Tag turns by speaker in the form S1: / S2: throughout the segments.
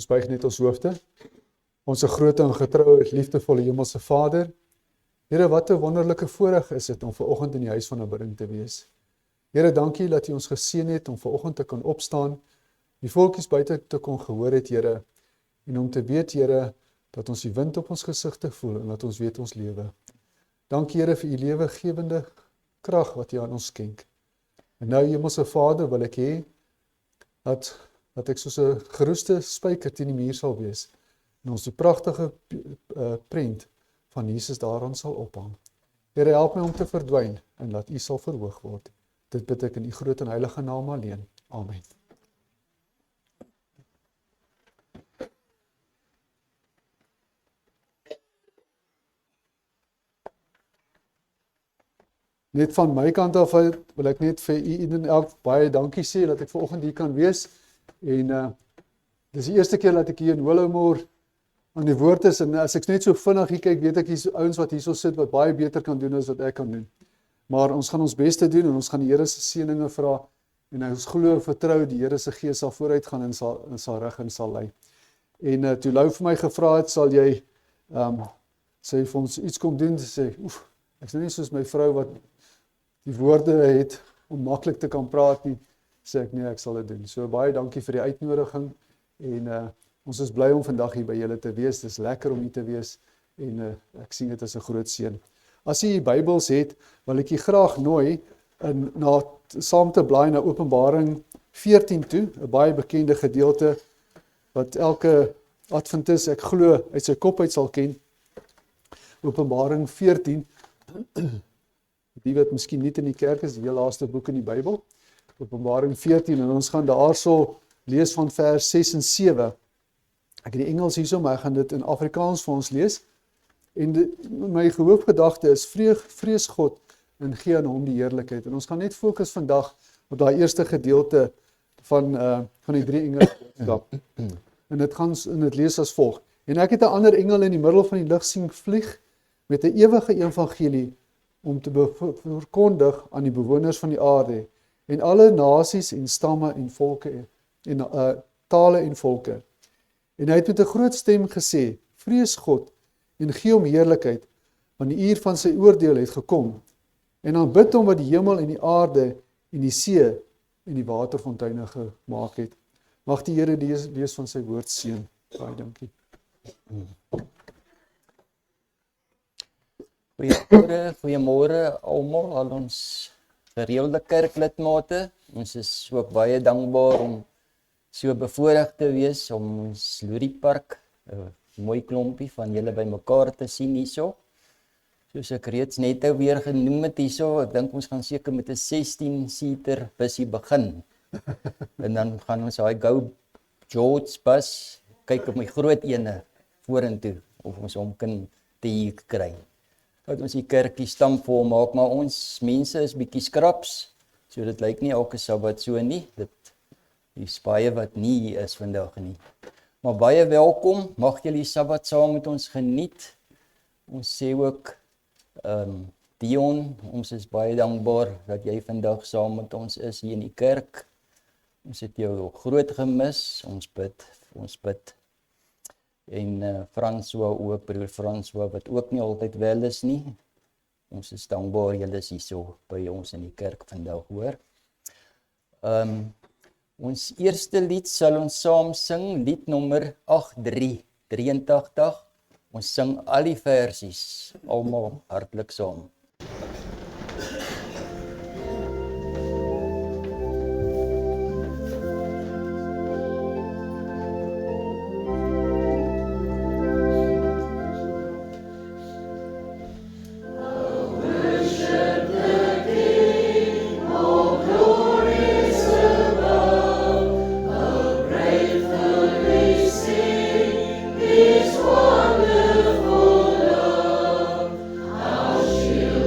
S1: buig net ons hoofde. Ons groot en getroue, liefdevolle Hemelse Vader, Here, wat 'n wonderlike voorreg is dit om vanoggend in die huis van aanbidding te wees. Here, dankie dat U ons geseën het om vanoggend te kan opstaan, die volkies buite te kon gehoor het, Here, en om te weet, Here, dat ons die wind op ons gesigte voel en dat ons weet ons lewe. Dankie, Here, vir U lewegewende krag wat U aan ons skenk. En nou, Hemelse Vader, wil ek hê dat ek soos 'n geroeste spyker teen die muur sal wees en ons die pragtige prent van Jesus daaraan sal ophang. Here, help my om te verdwyn en laat U sal verhoog word. Dit bid ek in U groot en heilige naam alleen. Amen. Net van my kant af wil ek net vir U en elk baie dankie sê dat ek vanoggend hier kan wees. En dis die eerste keer dat ek hier in Willowmore aan die woord is, en as ek net so vinnig hier kyk, weet ek hier's ouens wat hierso sit wat baie beter kan doen as wat ek kan doen. Maar ons gaan ons bes te doen en ons gaan die Here se seëninge vra en ons glo en vertrou die Here se gees sal vooruit gaan en sal rig en sal lei. En toe Lou vir my gevra het, sal jy sê vir ons iets kom doen, sê ek's nou nie soos my vrou wat die woorde het om maklik te kan praat nie, sê ek nee, ek sal dit doen. So baie dankie vir die uitnodiging en ons is bly om vandag hier by julle te wees. Dis lekker om hier te wees en ek sien dit as 'n groot seën. As jy Bybels het, wil ek jy graag nooi saam te blaai na Openbaring 14 toe, 'n baie bekende gedeelte wat elke Adventis, ek glo, uit sy kop uit sal ken. Openbaring 14, die wat miskien nie in die kerk is, die heel laaste boek in die Bybel. Openbaring 14 en ons gaan daarso lees van vers 6 en 7. Ek het die Engels hierso, maar ek gaan dit in Afrikaans vir ons lees. En my hoofgedagte is vrees God en gee aan hom die heerlikheid. En ons gaan net fokus vandag op daai eerste gedeelte van die 3 engele. En dit lees as volg. En ek het 'n ander engel in die middel van die lug sien vlieg met 'n ewige evangelie om te verkondig aan die bewoners van die aarde en alle nasies en stamme en volke en tale en volke. En hy het met 'n groot stem gesê: Vrees God en gee hom heerlikheid, want die uur van sy oordeel het gekom. En aanbid hom wat die hemel en die aarde en die see en die waterfonteine gemaak het. Mag die Here lees van sy woord seën. Baie dankie.
S2: Goeiemôre almal, al ons gereelde kerklidmate. Ons is ook baie dankbaar om so bevoorreg te wees om ons Luriepark, 'n mooi klompie van julle bymekaar te sien hierso. Soos ek reeds net weer genoem het hierso, ek dink ons gaan seker met 'n 16-seater busie begin. En dan gaan ons daai Go George bus kyk op my groot ene vorentoe of ons hom kan te hier kry. Dat ons die kerkie stampvol maak, maar ons mense is bietjie skraps, so dit lyk nie elke Sabbat so nie. Dis baie wat nie hier is vandag nie. Maar baie welkom, mag julle die Sabbat saam met ons geniet. Ons sê ook, Dion, ons is baie dankbaar dat jy vandag saam met ons is hier in die kerk. Ons het jou groot gemis, ons bid. En François ook, broer François, wat ook nie altyd wel is nie. Ons is dankbaar, julle is hier so by ons in die kerk vandag, hoor. Ons eerste lied sal ons saam sing, lied nommer 8383. Ons sing al die versies, almal hartlik saam.
S3: Shield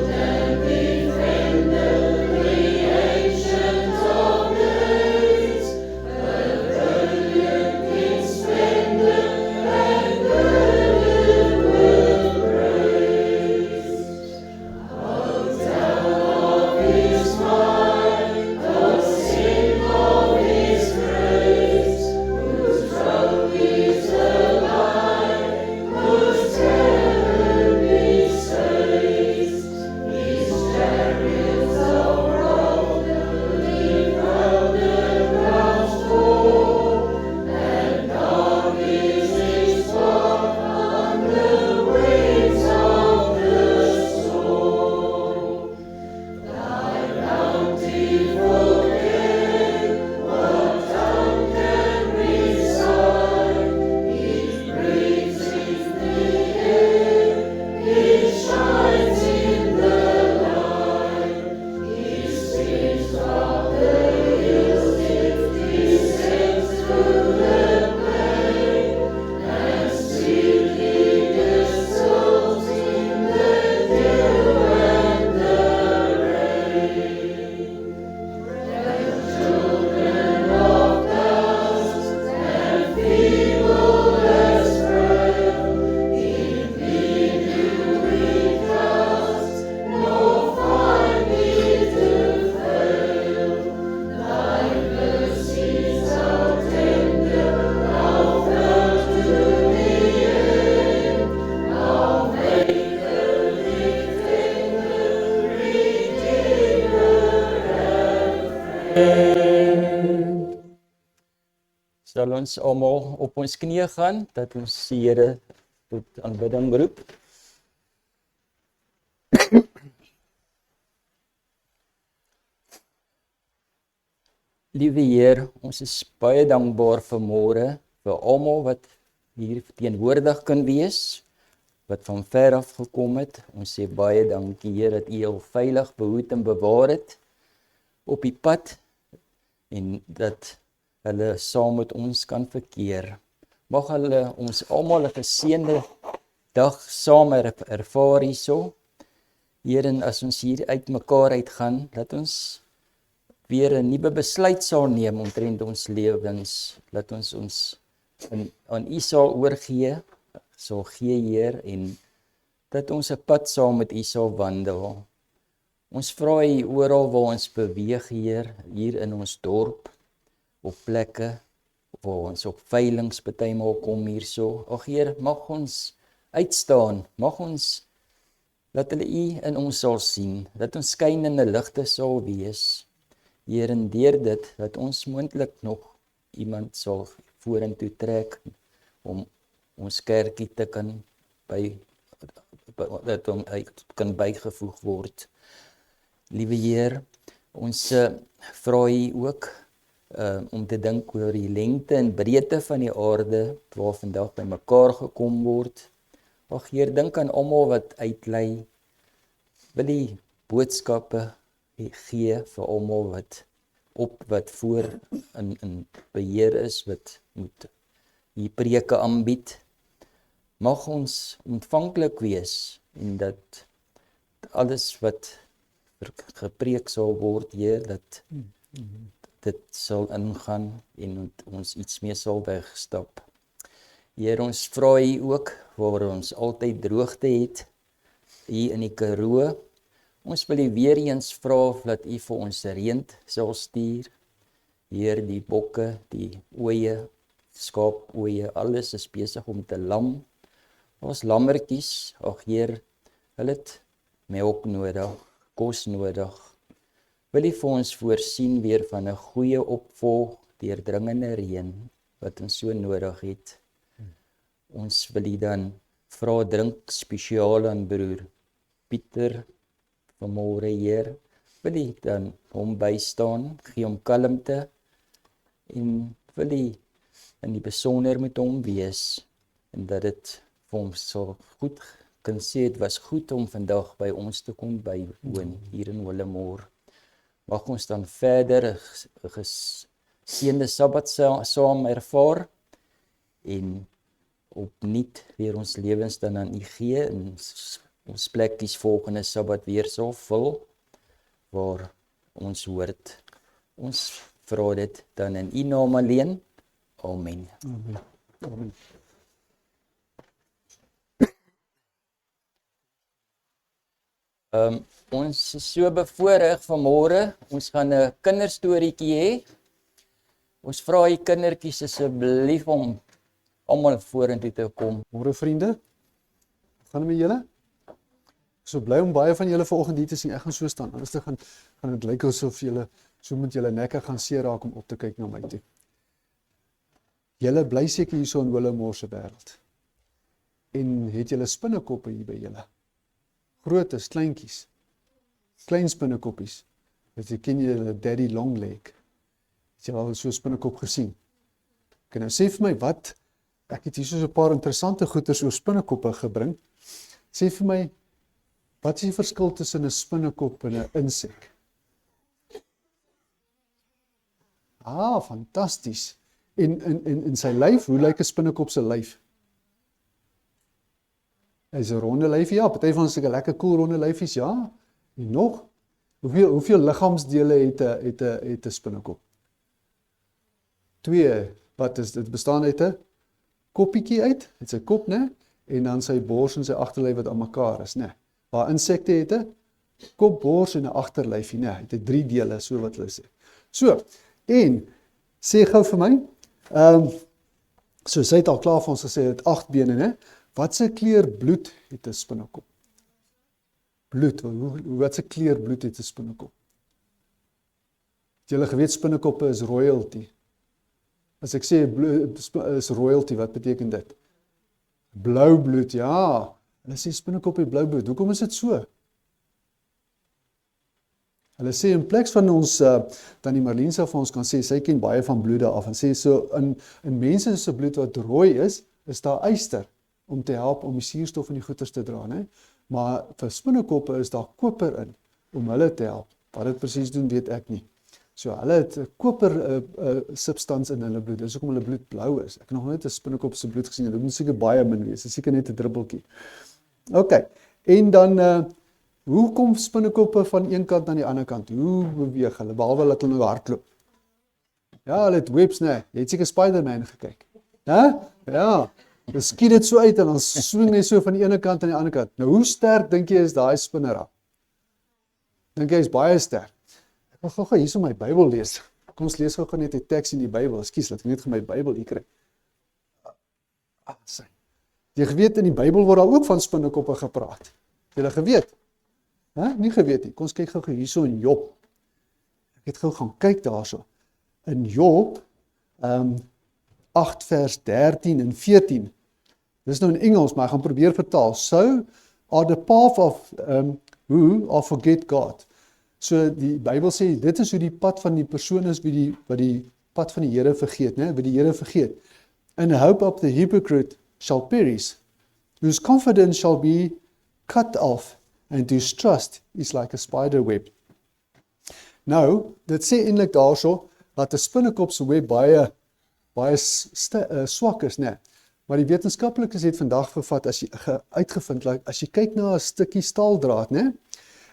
S2: Sal ons almal op ons knieë gaan, dat ons die Here tot aanbidding roep. Liewe Heer, ons is baie dankbaar vir môre, vir almal wat hier teenwoordig kan wees, wat van ver af gekom het. Ons sê baie dankie Heer, dat U al veilig behoed en bewaar het op die pad, en dat hulle saam met ons kan verkeer. Mag hulle ons almal 'n geseënde dag saam ervaar hierso. Here, en as ons hier uit mekaar uitgaan, dat ons weer 'n nuwe besluit sal neem omtrent ons lewens, dat ons aan U sal oorgee, sal gee Heer, en dat ons 'n pad saam met U sal wandel. Ons vra U oral waar ons beweeg, Heer, hier in ons dorp, op plekke waar ons op veilings partymal kom hierso. Ag Heer, mag ons uitstaan, mag ons dat hulle U in ons sal sien, dat ons skynende ligte sal wees. Heer, en deur dit, dat ons moontlik nog iemand sal vorentoe trek, om ons kerkie te kan dat hom kan bygevoeg word. Liewe Heer, ons vra U ook om te dink oor die lengte en breedte van die aarde, waar vandag by mekaar gekom word. Ag Heer, dink aan almal wat uitlei, wil die boodskappe gee vir almal wat voor in beheer is, wat moet die preke aanbied. Mag ons ontvanklik wees, en dat alles wat gepreek sal word, Heer, dat dit sal ingaan en ons iets meer sal wegstap. Heer, ons vra U ook, waar ons altyd droogte het, hier in die Karoo. Ons wil U weer eens vra dat U vir ons reën sal stuur. Heer, die bokke, die ooe, skaapoeie, alles is besig om te lam. Ons lammertjies, ag Heer, hulle het melk nodig, kos nodig. Wil U vir ons voorsien weer van 'n goeie opvolg, deurdringende reën, wat ons so nodig het. Ons wil U dan vra, drink spesiaal aan broer Pieter vanmôre, Heer. Wil U dan hom bystaan, gee hom kalmte, en wil U in die besonder met hom wees, en dat dit vir hom so goed kan sê, het was goed om vandag by ons te kon bywoon, hier in Willemore. Mag ons dan verder 'n geseënde Sabbat saam ervaar, en opnuut weer ons lewens dan aan U gee, en ons plekkies volgende Sabbat weer sal vul, waar ons hoort. Ons vra dit dan in U naam alleen. Amen.
S1: Amen. Amen.
S2: Ons is so bevoorreg vanmôre. Ons gaan 'n kinderstorietjie hê. Ons vra die kindertjies asseblief om almal vorentoe te kom.
S1: Môre vriende, gaan dit met julle? So bly om baie van julle vanoggend hier te sien. Ek gaan so staan. Anders gaan dit lyk asof julle so met julle nekke gaan seer raak om op te kyk na my toe. Julle bly seker hierso in Willemore se wêreld. En het julle spinnekoppe hier by julle? Grootes, kleintjies. Klein spinnekoppies. Jy ken julle Daddy Longleg. Het jy al so 'n spinnekop gesien? Kan nou sê vir my wat, ek het hier so 'n paar interessante goeters oor spinnekoppe gebring. Sê vir my, wat is die verskil tussen 'n spinnekop en 'n insek? Fantasties. En sy lyf, hoe lyk 'n spinnekop se lyf? Hy's 'n ronde lyfie, ja, party van sulke lekker cool ronde lyfies, ja. En nog, hoeveel liggaamsdele het 'n spinnekop? 2, wat is dit? Bestaan uit 'n koppietjie uit, het sy kop, né? En dan sy bors en sy agterlyf wat aan mekaar is, né? Waar insekte het 'n kop, bors en 'n agterlyfie, né? Het 'n 3 dele, so wat hulle sê. So, en sê gou vir my, so sy het al klaar vir ons gesê, het 8 bene, né? Wat se kleur bloed het 'n spinnekop? Bloed, wat se kleur bloed het 'n spinnekop? Het Julle geweet spinnekoppe is royalty. As ek sê is royalty, wat beteken dit? Blou bloed, ja. Hulle sê spinnekoppe het blou bloed. Hoekom is dit so? Hulle sê in plek van ons, Tannie Marlene sal vir ons kan sê, sy ken baie van bloede af, en sê so, in mense se bloed wat rooi is daar yster, om te help om die suurstof in die goeters te dra, né? Maar vir spinnekoppe is daar koper in, om hulle te help. Wat dit presies doen, weet ek nie. So hulle het koper substans in hulle bloed, dis hoekom hulle bloed blou is. Ek het nog nooit 'n spinnekop se bloed gesien, dit moet seker baie min wees, dit is seker net 'n druppeltjie. OK, en dan, hoe kom spinnekoppe van een kant aan die ander kant? Hoe beweeg hulle, behalwe dat hulle nou hardloop? Ja, hulle het webs, né? Jy het seker Spider-Man gekyk. Hè? Ja. Dan skiet dit so uit en dan swing hy so van die ene kant aan die ander kant. Nou, hoe sterk dink jy is daai spinnera? Dink jy is baie sterk? Ek wil gou hierso my Bybel lees. Kom ons lees gou net 'n teks in die Bybel. Ekskuus, laat ek net my Bybel hier kry. Jy geweet in die Bybel word daar ook van spinnekoppe gepraat. Jy het geweet? Hè? Nie geweet nie. Kom ons kyk gou hierso in Job. Ek het gou gaan kyk daarso. In Job 8 vers 13 en 14. Dis nou in Engels, maar ek gaan probeer vertaal. So are the path of who or forget God. So die Bybel sê dit is hoe die pad van die persoon is wat die pad van die Here vergeet, né? Wie die Here vergeet. And the hope of the hypocrite shall perish, whose confidence shall be cut off, and whose trust is like a spider web. Nou, dit sê eintlik daarso dat 'n spinnekop se web baie swak is, né? Maar die wetenskaplikes het vandag uitgevind, as jy kyk na 'n stukkie staaldraad, né?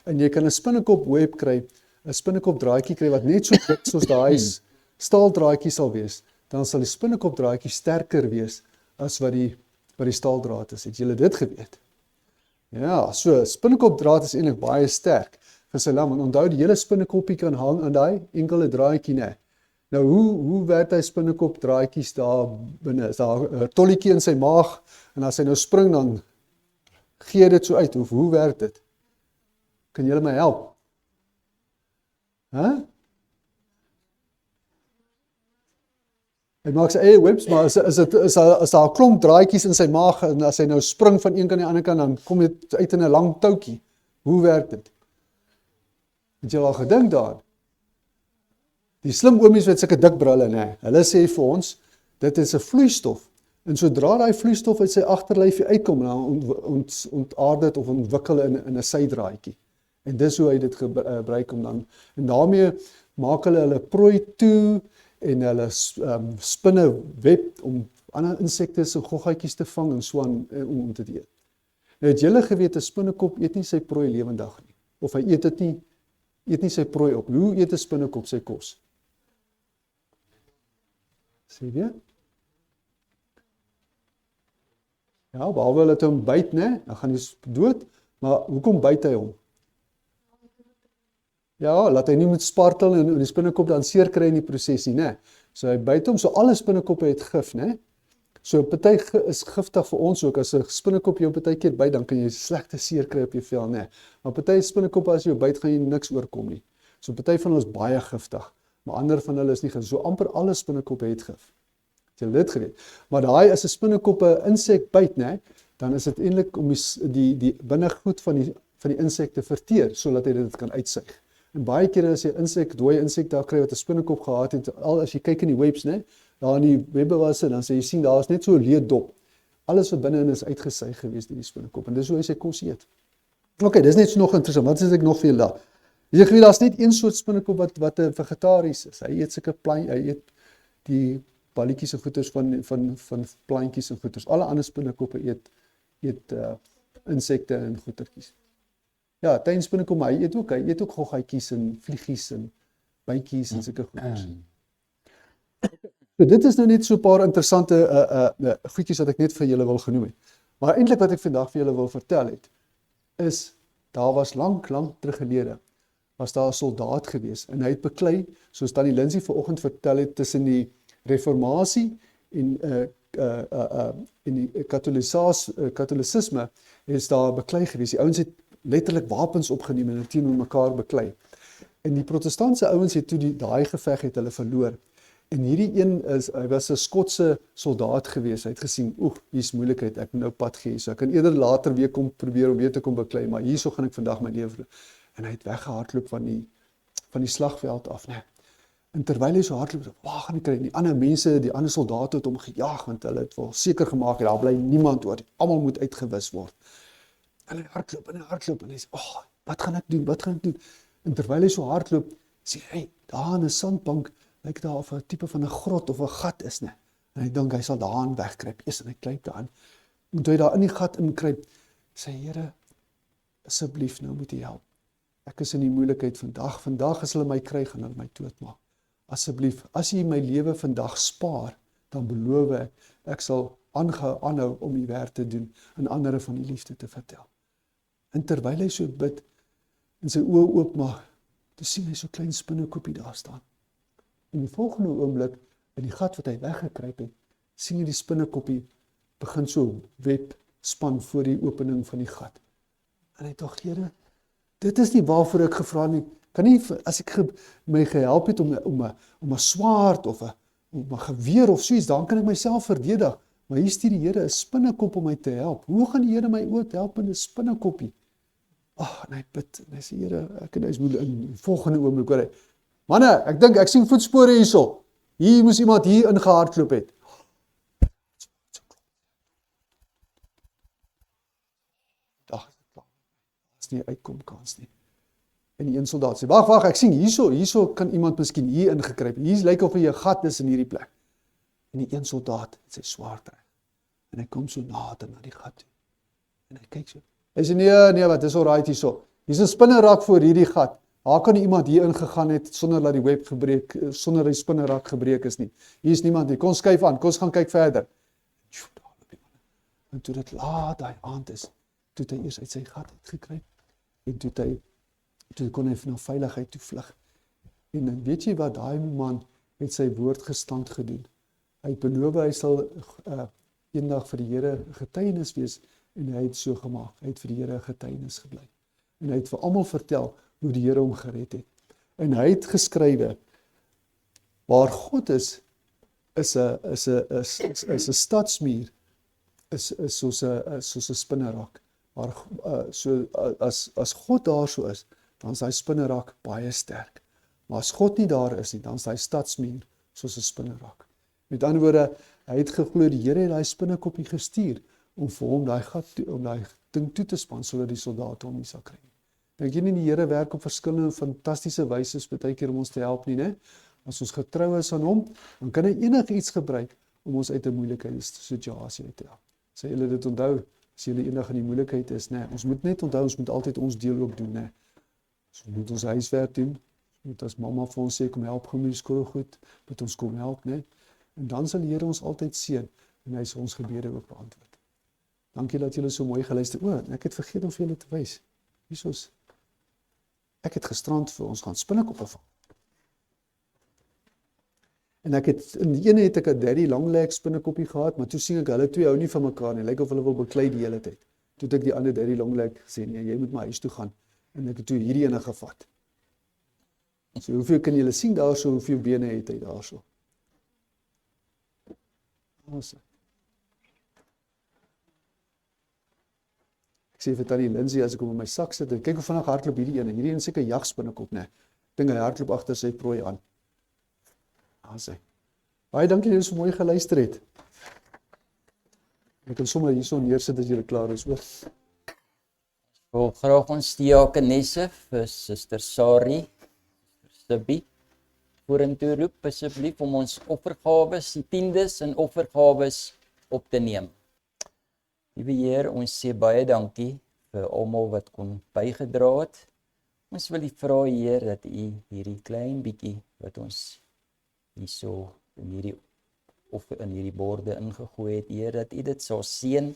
S1: En jy kan 'n spinnekop web kry, 'n spinnekop draadjie kry wat net so dik soos daai staaldraadjie sal wees, dan sal die spinnekop draadjie sterker wees as wat die staaldraad is. Het julle dit geweet? Ja, so spinnekopdraad is eintlik baie sterk vir sy lam. En onthou, die hele spinnekoppie kan hang aan daai enkele draadjie, né? Nou, hoe werk hy spinnekopdraadjies daar binne? Is daar 'n tolletjie in sy maag, en as hy nou spring, dan gee dit so uit, of hoe werk dit? Kan julle my help? Hè? Hy maak sy eie webs, maar is daar 'n klomp draadjies in sy maag, en as hy nou spring van een kant aan die ander kant, dan kom dit uit in 'n lang toutjie. Hoe werk dit? Het jy al gedink daaraan? Die slim oomies met sulke dik brille, né? Hulle sê vir ons, dit is 'n vloeistof. En sodra daai vloeistof uit sy agterlyfie uitkom, dan ontaard dit of ontwikkel in 'n sydraadjie. En dis hoe hy dit gebruik om dan, en daarmee maak hulle prooi toe, en hulle spinne web om ander insekte se goggaatjies te vang en so aan om te eet. Nou het julle geweet 'n spinnekop eet nie sy prooi lewendig nie, of hy eet nie sy prooi op. Hoe eet 'n spinnekop sy kos? Sê weer? Ja, behalwe dat hy hom byt, né? Dan gaan hy dood, maar hoekom byt hy hom? Ja, laat hy nie moet spartel en die spinnekop dan seer kry in die proses nie, né? So hy byt hom, so alle spinnekoppe het gif, né? So party is giftig vir ons ook, as 'n spinnekop jou partykeer byt, dan kan jy slegte seer kry op jou vel, né? Maar party spinnekoppe as jy jou byt, gaan jy niks oorkom nie. So party van hulle is baie giftig, maar ander van hulle is nie giftig. So amper alle spinnekoppe het gif. Het jy dit geweet? Maar daai as 'n spinnekop 'n insek byt, né, dan is dit eintlik om die binnegoed van die insek te verteer, sodat hy dit kan uitsuig. En baie kere as jy dooie insek daar kry wat 'n spinnekop gehad het, al as jy kyk in die webs, né, daar in die webbe was dit, dan sê jy sien daar is net so 'n leeddop. Alles wat binne-in is uitgesuig gewees deur die spinnekop, en dis hoe hy sy kos eet. OK, dis net so nog interessant. Wat is ek nog vir julle daar? Jy weet daar's net een soort spinnekop wat 'n vegetaries is. Hy eet sulke hy eet die balletjies en goeters van plantjies en goeters. Alle ander spinnekoppe eet insekte en goetertjies. Ja, tuinspinnekop, maar hy eet ook goggaatjies en vliegies en bytjies en sulke goeders. So dit is nou net so 'n paar interessante goedjies wat ek net vir julle wil genoem het. Maar eintlik wat ek vandag vir julle wil vertel het, is daar was lank terug gelede, was daar 'n soldaat gewees, en hy het beklei, soos Tannie Lindsay vanoggend vertel het, tussen die reformatie en die katholicisme, is daar beklei gewees. Die ouens het letterlik wapens opgeneem en teenoor mekaar beklei. En die protestantse ouens het toe daai geveg het hulle verloor. En hierdie een hy was 'n Skotse soldaat gewees. Hy het gesien, hier's moeilikheid, ek moet nou pad gee. So ek kan eerder later weer kom probeer om weer te kom beklei, maar hierso gaan ek vandag my lewe. En hy het weggehardloop van die slagveld af, né? En terwyl hy so hardloop, waar gaan hy kry? Die ander mense, die ander soldate het hom gejaag, want hulle het wel seker gemaak daar bly niemand oor. Almal moet uitgewis word. En hy hardloop en hy sê, wat gaan ek doen? Wat gaan ek doen? En terwyl hy so hardloop, sê hy, daar in 'n sandbank lyk daar of 'n tipe van 'n grot of 'n gat is, né? En hy dink hy sal daarin wegkruip. Eers en hy kruip daarin. En toe hy daar in die gat inkruip, sê Here, asseblief nou moet U help. Ek is in die moeilikheid vandag. Vandag as hulle my kry, gaan hulle my doodmaak. Asseblief, as U my lewe vandag spaar, dan beloof ek sal aanhou om U werk te doen en ander van die liefde te vertel. En terwyl hy so bid en sy oë oopmaak, toe sien hy so klein spinnekoppie daar staan. En die volgende oomblik, in die gat wat hy weggekruip het, sien hy die spinnekoppie begin so web span voor die opening van die gat. En hy dink, Here, dit is nie waarvoor ek gevra nie. Kan nie, as ek my gehelp het om 'n swaard of 'n geweer of so iets, dan kan ek myself verdedig. Maar hier stuur die Here 'n spinnekop om my te help. Hoe gaan die Here my ooit help met 'n spinnekoppie? En hy bid, en hy sê, Here, ek en hy is moeilik. In die volgende oomblik hoor hy, manne, ek dink ek sien voetspore hierso. Hier moes iemand hier ingehardloop het. Daar's nie uitkomkans nie. En die een soldaat sê, wag, ek sien hierso kan iemand miskien hier ingekruip. Hier lyk of hy 'n gat is in hierdie plek. En die een soldaat het sy swaard reg. En hy kom so nader na die gat toe. En hy kyk so. Hy sê, nee, wat is alright hierso. Hier's 'n spinnerak voor hierdie gat. Daar kan iemand hier ingegaan het sonder dat die web gebreek, sonder die spinnerak gebreek is nie. Hier is niemand nie. Kom skuif aan, kom ons gaan kyk verder. En toe dit laat daai aand is, toe het hy eers uit sy gat uitgekruip. En toe kon hy na veiligheid toe vlug. En dan weet jy wat, daai man het sy woord gestand gedoen. Hy het beloof hy sal eendag vir die Here getuienis wees, en hy het so gemaak. Hy het vir die Here getuienis gebly. En hy het vir almal vertel hoe die Here hom gered het. En hy het geskrywe, waar God is 'n stadsmuur, is soos 'n spinnerak. Maar as God daar so is, dan is daai spinnerak baie sterk. Maar as God nie daar is nie, dan is daai stadsmuur soos 'n spinnerak. Met ander woorde, hy het geglo die Here het daai spinnekoppie gestuur om vir hom daai ding toe te span sodat die soldate hom nie sal kry nie. Dink jy nie die Here werk op verskillende fantastiese wyse baie keer om ons te help nie, né? As ons getrou is aan hom, dan kan hy enigiets gebruik om ons uit 'n moeilike situasie uit te help. Sê julle dit onthou, as julle eendag in die moeilikheid is, né? Ons moet net onthou, ons moet altyd ons deel ook doen, né? Ons moet ons huiswerk doen. Ons moet as mamma vir ons sê, kom help gou met die skoolgoed, moet ons kom help, né? En dan sal die Here ons altyd seën en hy sal ons gebede ook beantwoord. Dankie dat julle so mooi geluister. Ek het vergeet om vir julle te wys. Hiersoos. Ek het gisterand vir ons gaan spinnekoppe vang. En in die ene het ek 'n daddy longleg spinnekoppie gehad, maar toe sien ek hulle twee hou nie van mekaar nie. Lyk of hulle wil beklei die hele tyd. Toe het ek die ander daddy longleg gesê, nee, jy moet maar huis toe gaan. En ek het toe hierdie ene gevat. So hoeveel kan julle sien daarso, hoeveel bene het hy daarso? Ek sê vir Tannie Lindsay, as ek hom in my sak sit, kyk hoe vinnig hardloop hierdie een seker jagspinnekop, né? Dink hy hardloop agter sy prooi aan. Sê. Baie dankie dat julle so mooi geluister het. Ek kan sommer hierso neersit as julle klaar is, hoor.
S2: Ek wil graag ons diakonesse vir Suster Sari, Sibie, vorentoe roep asseblief om ons offergawes, die tiendes en offergawes op te neem. Liewe Heer, ons sê baie dankie vir almal wat kon bygedra het. Ons wil U vra, Heer, dat U hierdie klein bietjie wat ons hierso in hierdie borde ingegooi het, Heer, dat U dit sal seën.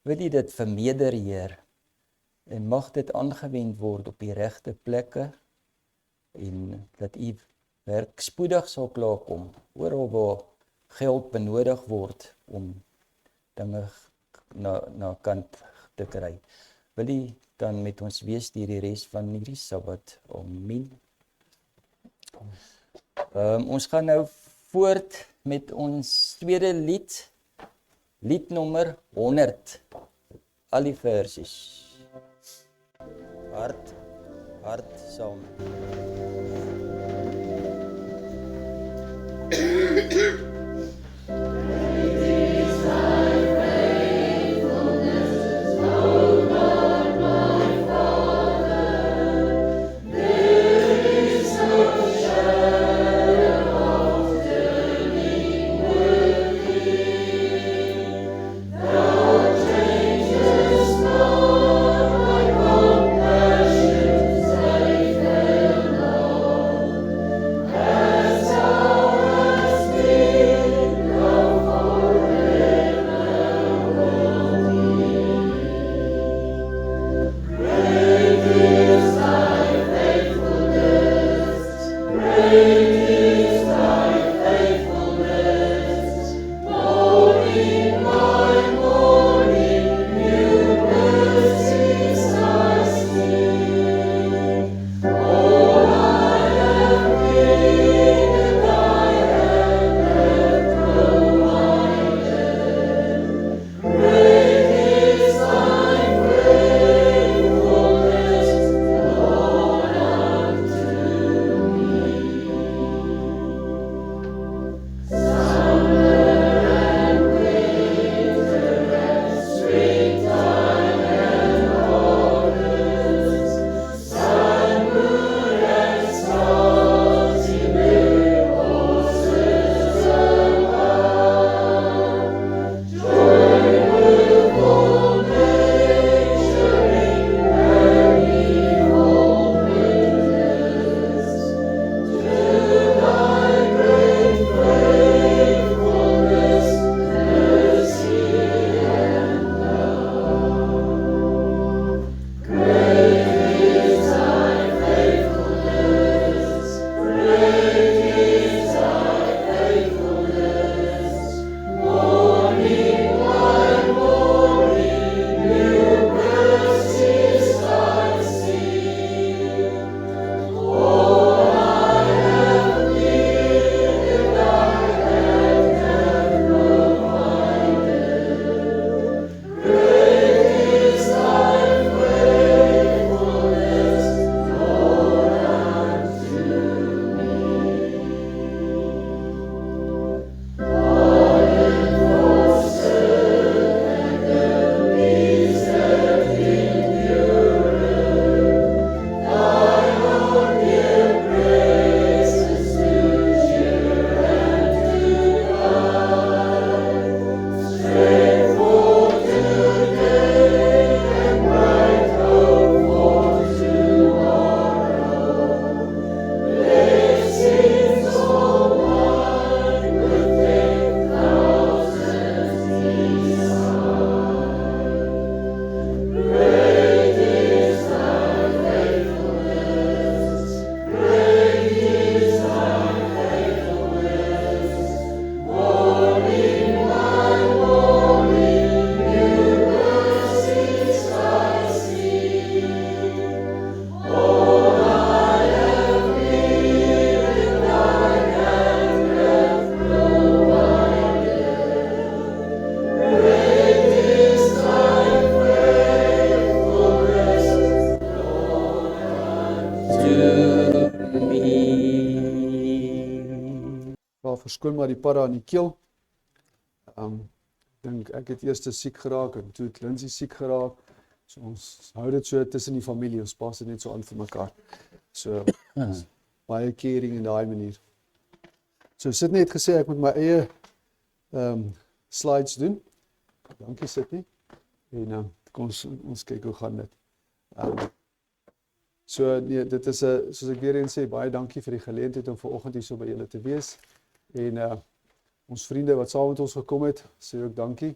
S2: Wil U dit vermeerder, Heer, en mag dit aangewend word op die regte plekke, en dat U werk spoedig sal klaarkom, oral waar geld benodig word om dinge na kant te kry. Wil U dan met ons wees deur die res van hierdie Sabbat. Amen. Ons gaan nou voort met ons tweede lied, liednommer 100, al die versies. Hart saam.
S1: Verskoon maar die padda in die keel. Dink ek het eers siek geraak en toe het Lindsay siek geraak. So ons hou dit so tussen die familie, ons pas dit net so aan vir mekaar. So baie caring in daai manier. So Sydney het gesê ek moet my eie slides doen. Dankie Sydney. En ons kyk hoe gaan dit. So nee, dit is soos ek weer eens sê, baie dankie vir die geleentheid om vanoggend hier so by julle te wees. En ons vriende wat saam met ons gekom het, sê ook dankie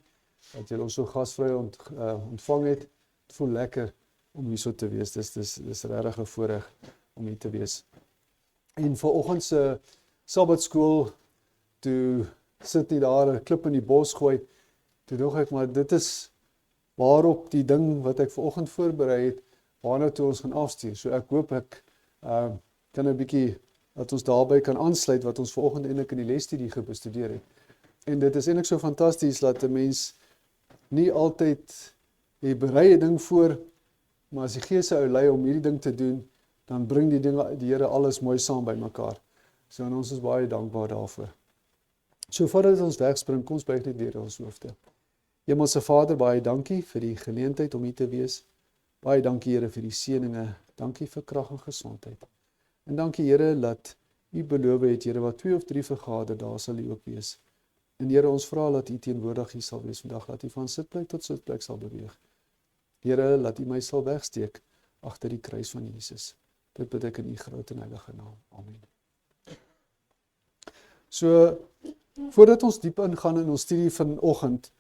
S1: dat julle ons so gasvry ontvang het. Het voel lekker om hier so te wees. Dis regtig 'n voorreg om hier te wees. En vanoggend se Sabbatskool, toe sit hy daar 'n klip in die bos gooi, toe dink ek maar dit is waarop die ding wat ek vanoggend voorberei het, waarna toe ons gaan afstuur. So ek hoop ek kan 'n bietjie dat ons daarbey kan aansluit wat ons vanoggend eintlik in die lesstudie bestudeer het. En dit is eintlik so fantasties dat 'n mens nie altyd jy berei 'n ding voor, maar as die Gees jou lei om hierdie ding te doen, dan bring die Here alles mooi saam by mekaar. So en ons is baie dankbaar daarvoor. So voordat ons wegspring, kom ons buig net neer ons hoofde. Hemelse Vader, baie dankie vir die geleentheid om hier te wees. Baie dankie Here vir die seëninge. Dankie vir krag en gesondheid. En dankie Here dat U beloof het, Here, wat 2 of 3 vergader, daar sal U ook wees. En Here, ons vra dat U teenwoordig hier sal wees vandag, dat U van sitplek tot sitplek sal beweeg. Here, laat U my sal wegsteek agter die kruis van Jesus. Dit bid ek in U groot en heilige naam. Amen. So, voordat ons diep ingaan in ons studie vanoggend,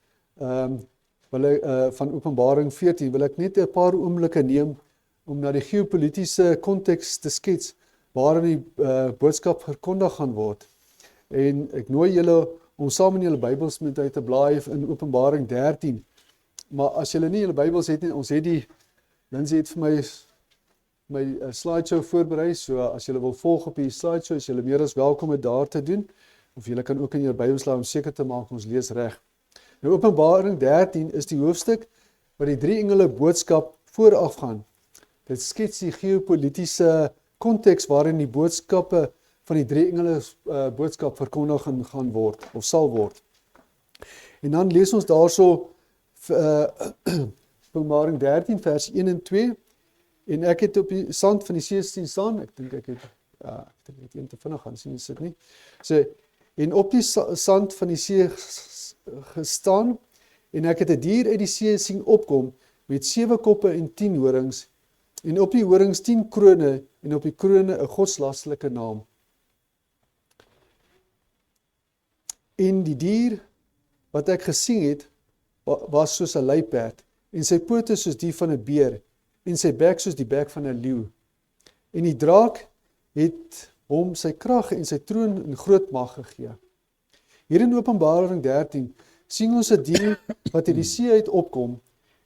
S1: van Openbaring 14, wil ek net 'n paar oomblikke neem om na die geopolitiese konteks te skets waarin die boodskap verkondig gaan word. En ek nooi julle om saam in julle Bybels met uit te blaai in Openbaring 13. Maar as julle nie julle Bybels het nie, ons het Lindsay het vir my slideshow voorberei, so as julle wil volg op die slideshow, is julle meer as welkom dit daar te doen, of julle kan ook in julle Bybels laat om seker te maak ons lees reg. Nou Openbaring 13 is die hoofstuk wat die 3 engele boodskap vooraf gaan. Dit skets die geopolitiese konteks waarin die boodskappe van die 3 engele boodskap verkondig gaan word, of sal word. En dan lees ons daarso Openbaring 13 vers 1 en 2, en ek het op die sand van die see staan, ek dink ek het een te vinnig gaan sien, is dit nie? So, en op die sand van die see gestaan, en ek het 'n dier uit die see sien opkom, met 7 koppe en 10 horings, en op die horings 10 krone, en op die krone 'n godslasterlike naam. En die dier wat ek gesien het, was soos 'n luiperd, en sy pote soos die van 'n beer, en sy bek soos die bek van 'n leeu. En die draak het hom sy krag en sy troon en groot mag gegee. Hier in Openbaring 13 sien ons 'n dier wat uit die see uit opkom,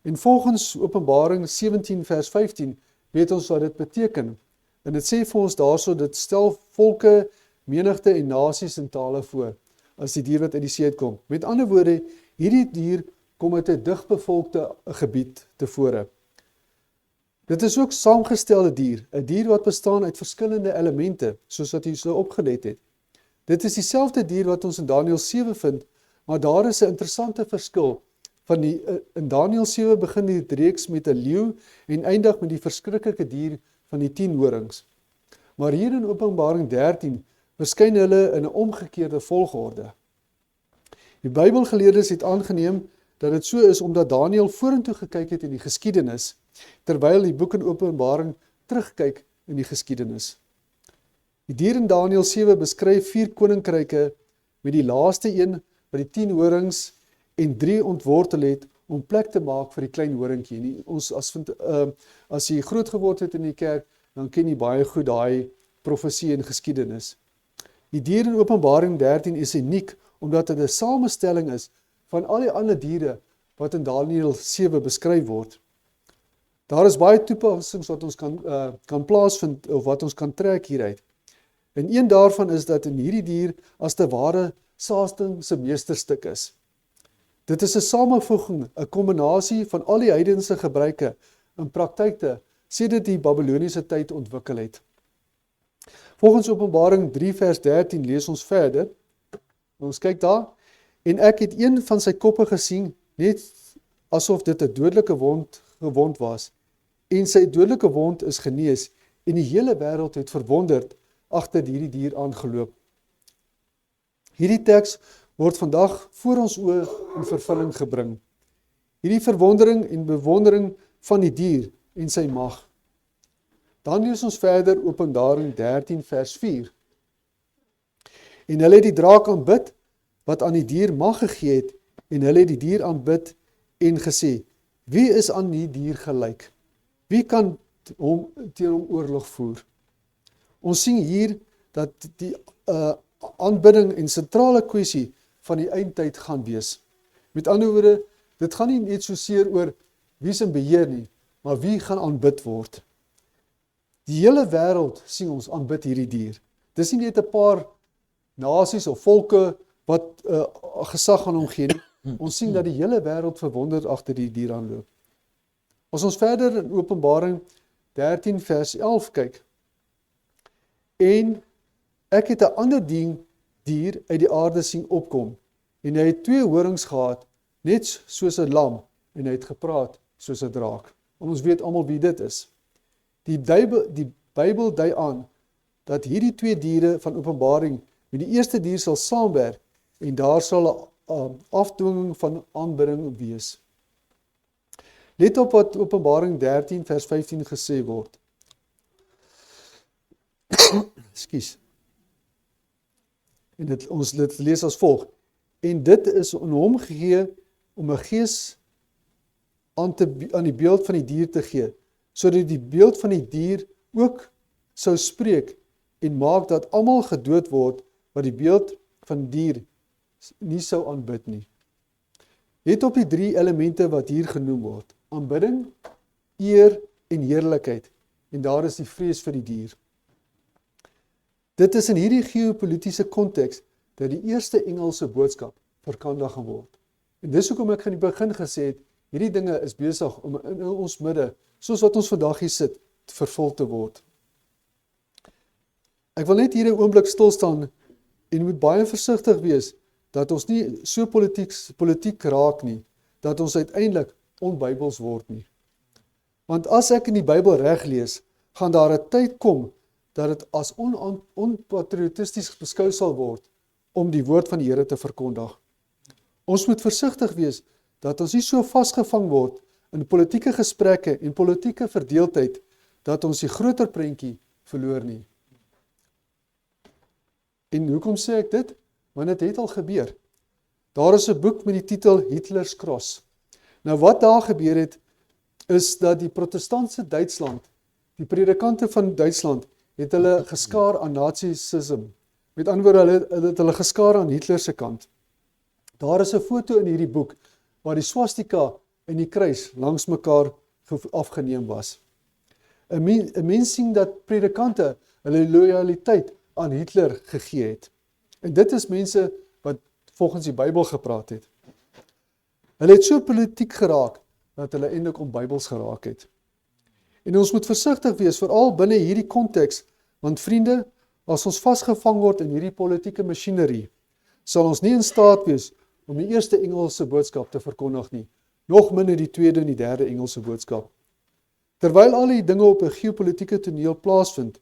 S1: en volgens Openbaring 17 vers 15 weet ons wat dit beteken. En dit sê vir ons daarso, dit stel volke, menigte en nasies en tale voor, as die dier wat uit die see uitkom. Met ander woorde, hierdie dier kom uit 'n digbevolkte gebied tevore. Dit is ook saamgestelde dier, 'n dier wat bestaan uit verskillende elemente, soos wat jy so opgelet het. Dit is dieselfde dier wat ons in Daniël 7 vind, maar daar is 'n interessante verskil. In Daniël 7 begin die reeks met 'n leeu en eindig met die verskriklike dier van die 10 horings. Maar hier in Openbaring 13 verskyn hulle in 'n omgekeerde volgorde. Die Bybelgeleerdes het aangeneem dat dit so is omdat Daniël vorentoe gekyk het in die geskiedenis, terwyl die boek in Openbaring terugkyk in die geskiedenis. Die dier in Daniël 7 beskryf 4 koninkryke met die laaste een wat die 10 horings en 3 ontwortel het om plek te maak vir die klein horingkie. Ons as jy groot geword het in die kerk, dan ken jy baie goed daai profesie en geskiedenis. Die dier in Openbaring 13 is uniek omdat dit 'n samestelling is van al die ander diere wat in Daniël 7 beskryf word. Daar is baie toepassings wat ons kan plaasvind of wat ons kan trek hieruit. En een daarvan is dat in hierdie dier as te ware Satan se meesterstuk is. Dit is 'n samevoeging, 'n kombinasie van al die heidense gebruike en praktyke sedert die Babiloniese tyd ontwikkel het. Volgens Openbaring 3 vers 13 lees ons verder. Ons kyk daar. En ek het een van sy koppe gesien, net asof dit 'n dodelike gewond was. En sy dodelike wond is genees, en die hele wêreld het verwonderd agter hierdie dier aangeloop. Hierdie teks word vandag voor ons oë in vervulling gebring. Hierdie verwondering en bewondering van die dier en sy mag. Dan lees ons verder Openbaring 13 vers 4. En hulle het die draak aanbid, wat aan die dier mag gegee het, en hulle het die dier aanbid en gesê, wie is aan die dier gelyk? Wie kan teen hom oorlog voer? Ons sien hier dat die aanbidding en sentrale kwessie van die eindtyd gaan wees. Met ander woorde, dit gaan nie net soseer oor wie is in beheer nie, maar wie gaan aanbid word. Die hele wêreld, sien ons, aanbid hierdie dier. Dis nie net 'n paar nasies of volke wat gesag aan hom gee nie. Ons sien dat die hele wêreld verwonderd agter die dier aanloop. As ons verder in Openbaring 13 vers 11 kyk, en ek het 'n ander dier uit die aarde sien opkom, en hy het 2 horings gehad, net soos 'n lam, en hy het gepraat soos 'n draak. En ons weet almal wie dit is. Die Bybel dui aan dat hierdie 2 diere van Openbaring met die eerste dier sal saamwerk, en daar sal 'n afdwinging van aanbidding wees. Let op wat Openbaring 13 vers 15 gesê word. Ekskuus. En ons lees as volg. En dit is aan hom gegee om 'n gees aan die beeld van die dier te gee, sodat die beeld van die dier ook sou spreek en maak dat almal gedood word wat die beeld van die dier nie sou aanbid nie. Let op die 3 elemente wat hier genoem word: aanbidding, eer en heerlikheid. En daar is die vrees vir die dier. Dit is in hierdie geopolitiese konteks dat die eerste engelse boodskap verkondig gaan word. En dis hoekom ek aan die begin gesê het, hierdie dinge is besig om in ons midde, soos wat ons vandag hier sit, vervul te word. Ek wil net hier 'n oomblik stil staan en moet baie versigtig wees dat ons nie so politiek raak nie, dat ons uiteindelik onbybels word nie. Want as ek in die Bybel reg lees, gaan daar 'n tyd kom dat dit as onpatriotisties beskou sal word om die woord van die Here te verkondig. Ons moet versigtig wees dat ons nie so vasgevang word in politieke gesprekke en politieke verdeeldheid dat ons die groter prentjie verloor nie. En hoekom sê ek dit? Want dit het al gebeur. Daar is 'n boek met die titel Hitler's Cross. Nou wat daar gebeur het, is dat die protestantse Duitsland, die predikante van Duitsland, het hulle geskaar aan nazisme. Met ander woorde, hulle het hulle geskaar aan Hitler se kant. Daar is 'n foto in hierdie boek waar die swastika en die kruis langs mekaar afgeneem was. 'n Mens sien dat predikante hulle lojaliteit aan Hitler gegee het. En dit is mense wat volgens die Bybel gepraat het. Hulle het so politiek geraak dat hulle eintlik onbybels geraak het. En ons moet versigtig wees, veral binne hierdie konteks, want vriende, as ons vasgevang word in hierdie politieke masjinerie, sal ons nie in staat wees om die eerste Engelse boodskap te verkondig nie, nog minder die tweede en die derde Engelse boodskap. Terwyl al die dinge op 'n geopolitiese toneel plaasvind,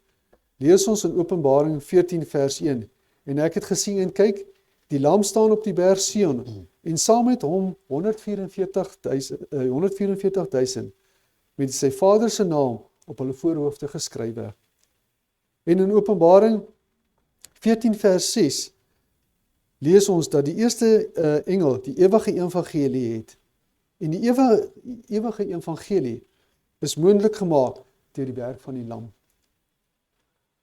S1: lees ons in Openbaring 14 vers 1, en ek het gesien en kyk, die lam staan op die berg Sion, en saam met hom 144.000 met sy Vader se naam op hulle voorhoofde geskrywe. En in Openbaring 14 vers 6 lees ons dat die eerste engel die ewige evangelie het. En die ewige evangelie is moontlik gemaak deur die werk van die lam.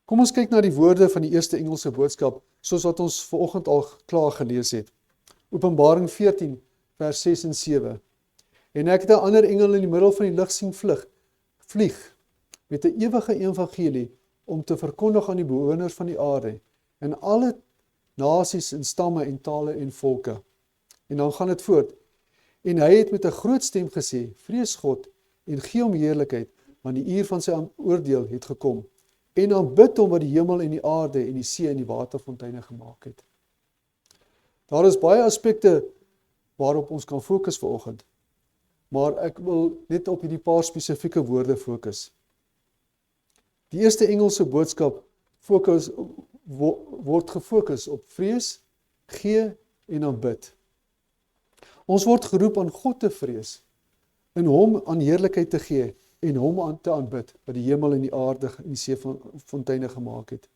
S1: Kom ons kyk na die woorde van die eerste Engelse boodskap, soos wat ons vanoggend al klaar gelees het. Openbaring 14 vers 6 en 7. En ek het 'n ander engel in die middel van die lug sien vlieg met 'n ewige evangelie om te verkondig aan die bewoners van die aarde en alle nasies en stamme en tale en volke. En dan gaan dit voort. En hy het met 'n groot stem gesê: Vrees God en gee hom heerlikheid, want die uur van sy oordeel het gekom. En aanbid hom wat die hemel en die aarde en die see en die waterfonteine gemaak het. Daar is baie aspekte waarop ons kan fokus vanoggend. Maar ek wil net op hierdie paar spesifieke woorde fokus. Die eerste Engelse boodskap word gefokus op vrees, gee en aanbid. Ons word geroep aan God te vrees, en hom aan heerlikheid te gee, en hom aan te aanbid, wat die hemel en die aarde en die see van fonteine gemaak het.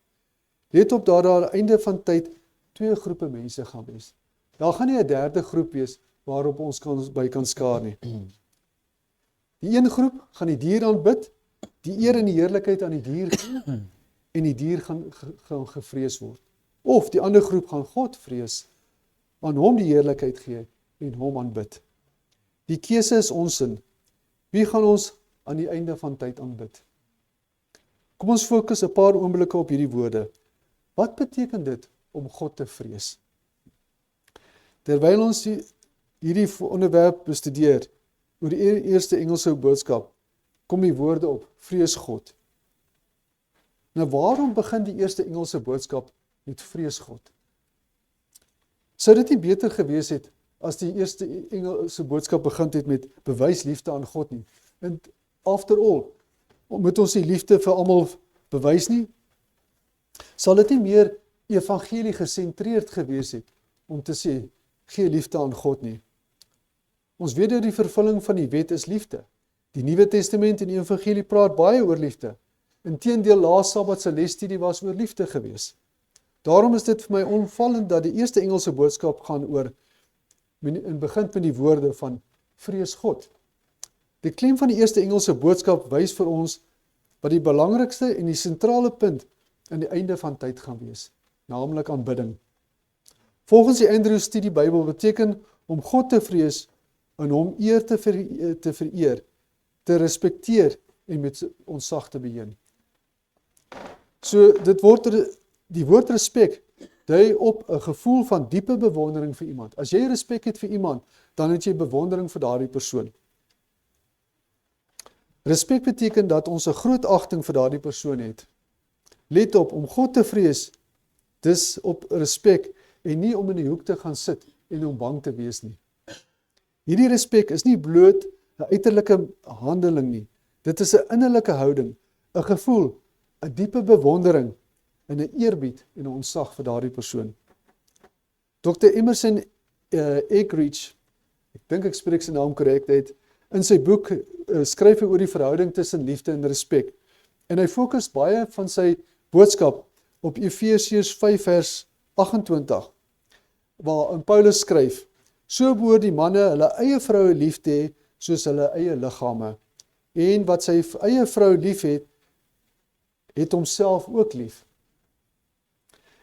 S1: Let op dat daar aan die einde van tyd 2 groepe mense gaan wees. Daar gaan nie 'n derde groep wees waarop ons by kan skaar nie. Die een groep gaan die dier aanbid, die eer en die heerlikheid aan die dier gee, en die dier gaan gevrees word. Of die ander groep gaan God vrees, aan hom die heerlikheid gee en hom aanbid. Die keuse is ons in. Wie gaan ons aan die einde van tyd aanbid? Kom ons fokus 'n paar oomblikke op hierdie woorde. Wat beteken dit om God te vrees? Terwyl ons hierdie onderwerp bestudeer, oor die eerste Engelse boodskap, kom die woorde op, vrees God. Nou waarom begin die eerste Engelse boodskap met vrees God? Sou dit nie beter gewees het as die eerste Engelse boodskap begin het met bewys liefde aan God nie? En after all, moet ons die liefde vir almal bewys nie? Sal dit nie meer evangelie gesentreerd gewees het om te sê, gee liefde aan God nie? Ons weet dat die vervulling van die wet is liefde. Die Nuwe Testament en die evangelie praat baie oor liefde. Inteendeel, laas Sabbat se lesstudie was oor liefde gewees. Daarom is dit vir my onvallend dat die eerste Engelse boodskap gaan oor, en begin met die woorde van vrees God. Die klem van die eerste Engelse boodskap wys vir ons wat die belangrikste en die sentrale punt aan die einde van tyd gaan wees, naamlik aanbidding. Volgens die Andrews Studie Bybel beteken om God te vrees en hom eer te vereer, te respekteer en met ontzag te beheer. So die woord respek dui op 'n gevoel van diepe bewondering vir iemand. As jy respek het vir iemand, dan het jy bewondering vir daardie persoon. Respek beteken dat ons 'n groot agting vir daardie persoon het. Let op, om God te vrees, dis op respek en nie om in die hoek te gaan sit en om bang te wees nie. Hierdie respek is nie bloot 'n uiterlike handeling nie. Dit is 'n innerlike houding, 'n gevoel, 'n diepe bewondering en 'n eerbied en 'n ontzag vir daardie persoon. Dr. Emerson Eggerichs, ek dink ek spreek sy naam korrek uit, in sy boek skryf hy oor die verhouding tussen liefde en respek. En hy fokus baie van sy boodskap op Efesiërs 5 vers 28, waarin Paulus skryf, so behoort die manne hulle eie vroue lief te hê, soos hulle eie liggame. En wat sy eie vrou lief het homself ook lief.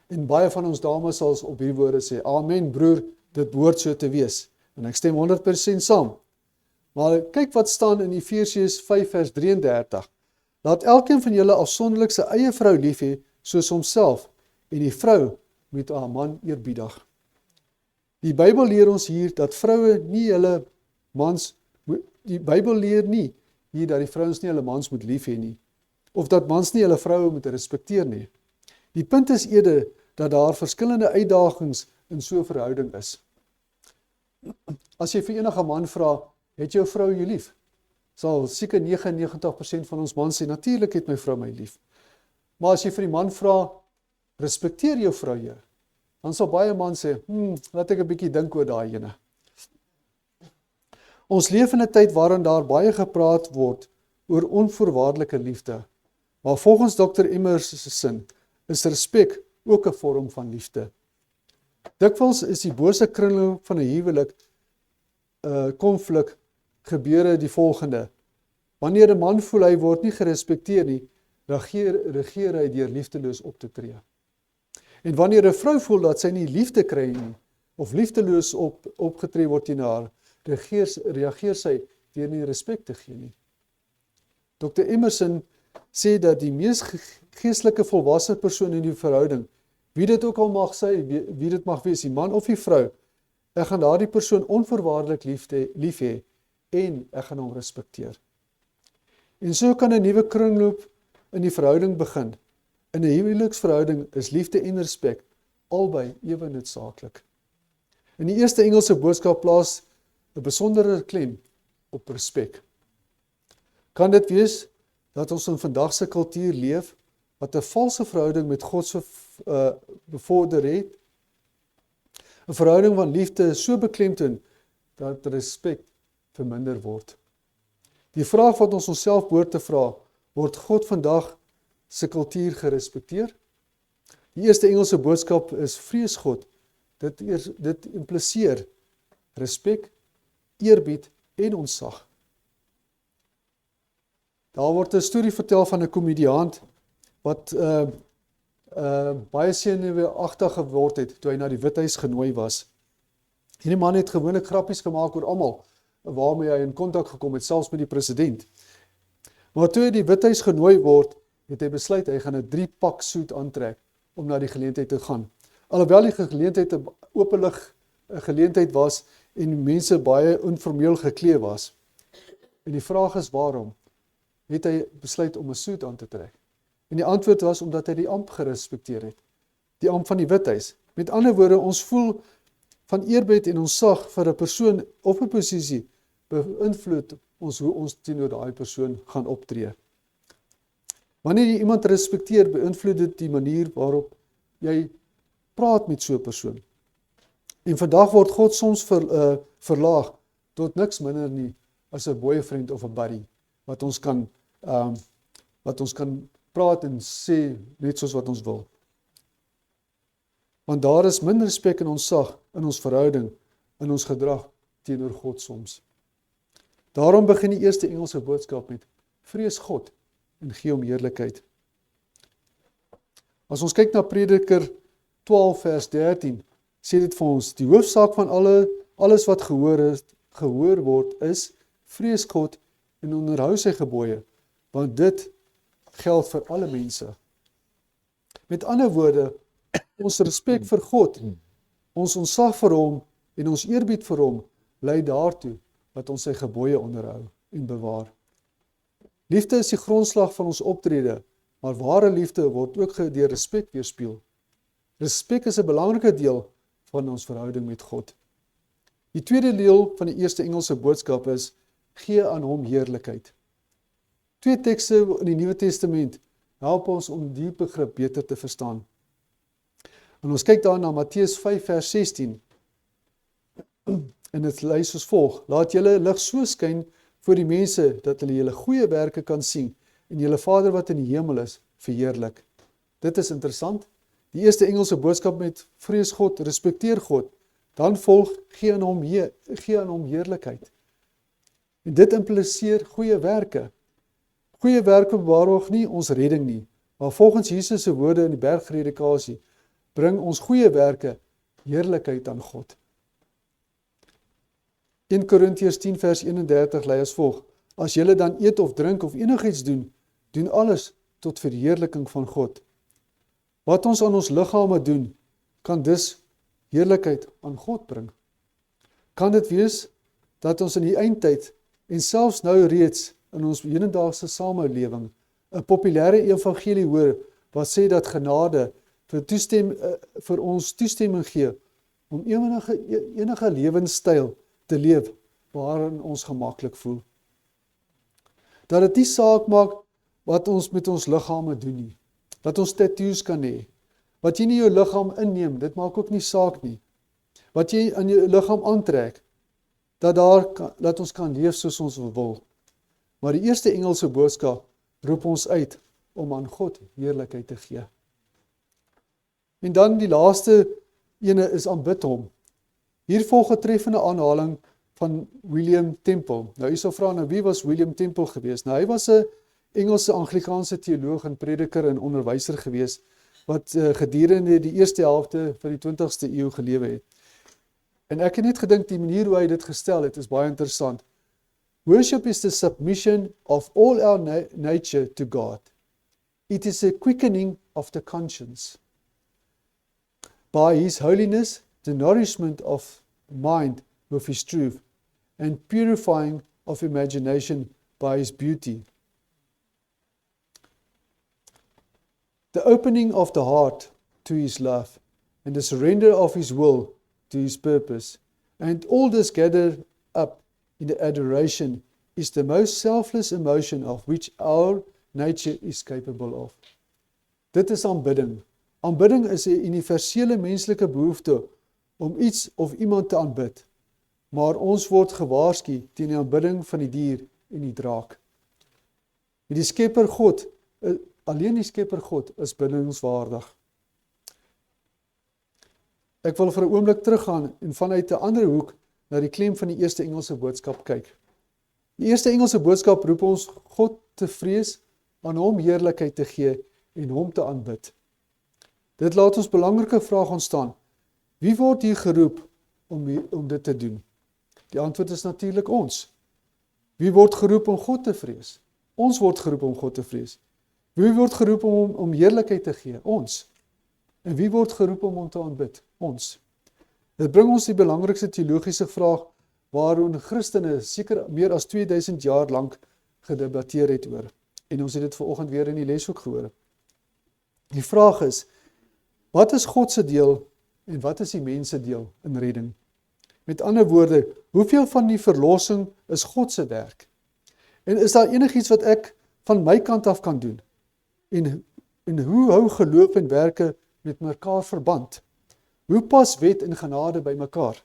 S1: En baie van ons dames sal op hierdie woorde sê, amen broer, dit behoort so te wees. En ek stem 100% saam. Maar kyk wat staan in Efesiërs 5 vers 33. Laat elkeen van julle afsonderlik sy eie vrou lief hê, soos homself, en die vrou moet haar man eerbiedig. Die Bybel leer ons hier dat vroue nie hulle mans, die Bybel leer nie hier dat die vrouens nie hulle mans moet lief hê nie, of dat mans nie hulle vroue moet respekteer nie. Die punt is eerder dat daar verskillende uitdagings in so 'n verhouding is. As jy vir enige man vra, het jou vrou jou lief? Sal seker 99% van ons mans sê, natuurlik het my vrou my lief. Maar as jy vir die man vra, respekteer jou vrou jou? Dan sal baie man sê, laat ek 'n bietjie dink oor daai ene. Ons leef in 'n tyd waarin daar baie gepraat word oor onvoorwaardelike liefde. Maar volgens Dr. Emerson is respek ook 'n vorm van liefde. Dikwels is die bose kringeling van 'n huwelik konflik gebeure die volgende. Wanneer 'n man voel hy word nie gerespekteer nie, regeer hy deur liefdeloos op te tree. En wanneer 'n vrou voel dat sy nie liefde kry nie, of liefdeloos opgetree word teen haar, reageer sy deur nie respek te gee nie. Dr. Emerson sê dat die mees geestelike volwasse persoon in die verhouding, wie dit ook al mag sê, wie dit mag wees, die man of die vrou, ek gaan daardie persoon onvoorwaardelik lief hê en ek gaan hom respekteer. En so kan 'n nuwe kringloop in die verhouding begin. In 'n huweliksverhouding is liefde en respek albei ewe noodsaaklik. In die eerste Engelse boodskap plaas 'n besondere klem op respek. Kan dit wees dat ons in vandag se kultuur leef wat 'n valse verhouding met God bevorder het? 'n Verhouding van liefde is so beklemtoon dat respek verminder word. Die vraag wat ons onsself behoort te vra, word God vandag se kultuur gerespekteer? Die eerste Engelse boodskap is vrees God. Dit impliseer respek, eerbied en ontzag. Daar word 'n storie vertel van 'n komediant wat baie senuweeagtig geword het toe hy na die Withuis genooi was. Hierdie man het gewoonlik grappies gemaak oor almal waarmee hy in kontak gekom het, selfs met die president. Maar toe hy die Withuis genooi word, het hy besluit hy gaan 'n 3-pak soet aantrek om na die geleentheid te gaan. Alhoewel die geleentheid 'n openlik geleentheid was en die mense baie informeel geklee was. En die vraag is waarom het hy besluit om 'n soet aan te trek? En die antwoord was omdat hy die amp gerespekteer het. Die amp van die Withuis. Met ander woorde, ons voel van eerbied en ons sag vir 'n persoon of 'n posisie beïnvloed ons hoe ons teenoor daai persoon gaan optree. Wanneer jy iemand respekteer, beïnvloed dit die manier waarop jy praat met so 'n persoon. En vandag word God soms verlaag tot niks minder nie as 'n boyfriend of 'n buddy wat ons kan praat en sê net soos wat ons wil. Want daar is min respek in ons sag, in ons verhouding, in ons gedrag teenoor God soms. Daarom begin die eerste Engelse boodskap met vrees God en gee hom heerlikheid. As ons kyk na Prediker 12 vers 13, sê dit vir ons, die hoofsaak van alles wat gehoor word is, vrees God en onderhou sy gebooie, want dit geld vir alle mense. Met ander woorde, ons respek vir God, ons ontzag vir hom en ons eerbied vir hom, lei daartoe dat ons sy gebooie onderhou en bewaar. Liefde is die grondslag van ons optrede, maar ware liefde word ook deur respek weerspieël. Respek is 'n belangrike deel van ons verhouding met God. Die tweede deel van die eerste Engelse boodskap is, gee aan hom heerlikheid. 2 tekste in die Nuwe Testament help ons om die begrip beter te verstaan. En ons kyk daar na Matteus 5 vers 16. En dit lei soos volg, laat julle lig so skyn voor die mense, dat hulle julle goeie werke kan sien, en julle Vader wat in die hemel is, verheerlik. Dit is interessant. Die eerste Engelse boodskap met vrees God, respekteer God, dan volg gee aan hom heerlikheid. En dit impliseer goeie werke. Goeie werke bewaarborg nie ons redding nie, maar volgens Jesus se woorde in die bergpredikasie, bring ons goeie werke heerlikheid aan God. 1 Korintiërs 10 vers 31 lei as volg, as julle dan eet of drink of enigiets doen, doen alles tot verheerliking van God. Wat ons aan ons liggame doen, kan dus heerlikheid aan God bring. Kan dit wees dat ons in die eindtyd en selfs nou reeds in ons hedendaagse samelewing 'n populêre evangelie hoor wat sê dat genade vir ons toestemming gee om enige lewenstyl te leef waarin ons gemaklik voel. Dat dit nie saak maak wat ons met ons liggame doen nie. Dat ons tattoos kan hê. Wat jy nie jou liggaam inneem, dit maak ook nie saak nie. Wat jy aan jou liggaam aantrek, dat ons kan leef soos ons wil. Maar die eerste Engelse boodskap roep ons uit om aan God heerlikheid te gee. En dan die laaste ene is aanbid hom. Hier volg 'n treffende aanhaling van William Temple. Nou jy sal vra, nou wie was William Temple geweest? Nou hy was 'n Engelse Anglikaanse teoloog en prediker en onderwyser geweest wat gedurende die eerste helfte van die 20ste eeu gelewe het. En ek het net gedink die manier hoe hy dit gestel het is baie interessant. Worship is the submission of all our nature to God. It is a quickening of the conscience. By His holiness, the nourishment of mind with His truth, and purifying of imagination by His beauty. The opening of the heart to His love, and the surrender of His will to His purpose, and all this gathered up in the adoration is the most selfless emotion of which our nature is capable of. Dit is aanbidding. Aanbidding is 'n universele menslike behoefte om iets of iemand te aanbid, maar ons word gewaarsku teen die aanbidding van die dier en die draak. Die Skepper God, alleen die Skepper God is biddingswaardig. Ek wil vir 'n oomblik teruggaan en vanuit 'n ander hoek na die klem van die eerste Engelse boodskap kyk. Die eerste Engelse boodskap roep ons God te vrees, aan hom heerlikheid te gee en hom te aanbid. Dit laat ons belangrike vraag ontstaan. Wie word hier geroep om dit te doen? Die antwoord is natuurlik ons. Wie word geroep om God te vrees? Ons word geroep om God te vrees. Wie word geroep om heerlikheid te gee? Ons. En wie word geroep om hom te aanbid? Ons. Dit bring ons die belangrikste teologiese vraag waaroor Christene seker meer as 2000 jaar lank gedebatteer het oor. En ons het dit vanoggend weer in die les ook gehoor. Die vraag is, wat is God se deel en wat is die mens se deel in redding? Met ander woorde, hoeveel van die verlossing is God se werk? En is daar enigiets wat ek van my kant af kan doen? En hoe hou geloof en werke met mekaar verband? Hoe pas wet en genade by mekaar?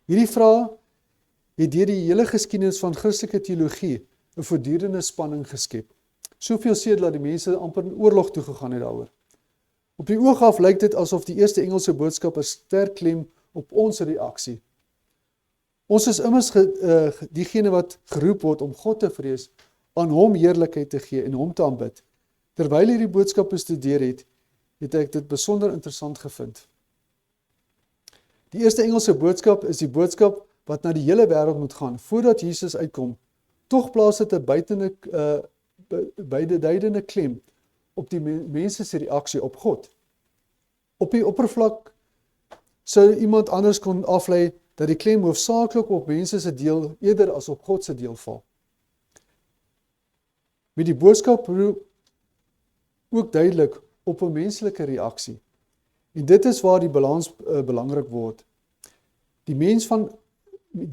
S1: Hierdie vraag het deur die hele geskiedenis van Christelike teologie 'n voortdurende spanning geskep. Soveel seer dat die mense amper in oorlog toe gegaan het daaroor. Op die oog af lyk dit asof die eerste Engelse boodskap 'n sterk klem op ons reaksie. Ons is immers diegene wat geroep word om God te vrees, aan hom heerlikheid te gee en hom te aanbid. Terwyl hierdie boodskap bestudeer het ek dit besonder interessant gevind. Die eerste Engelse boodskap is die boodskap wat na die hele wêreld moet gaan, voordat Jesus uitkom. Tog plaas dit 'n beduidende klem op die mense se reaksie op God. Op die oppervlak sou iemand anders kon aflei dat die klem hoofsaaklik op mense se deel eerder as op God se deel val. Met die boodskap ook duidelik op 'n menslike reaksie. En dit is waar die balans belangrik word. Die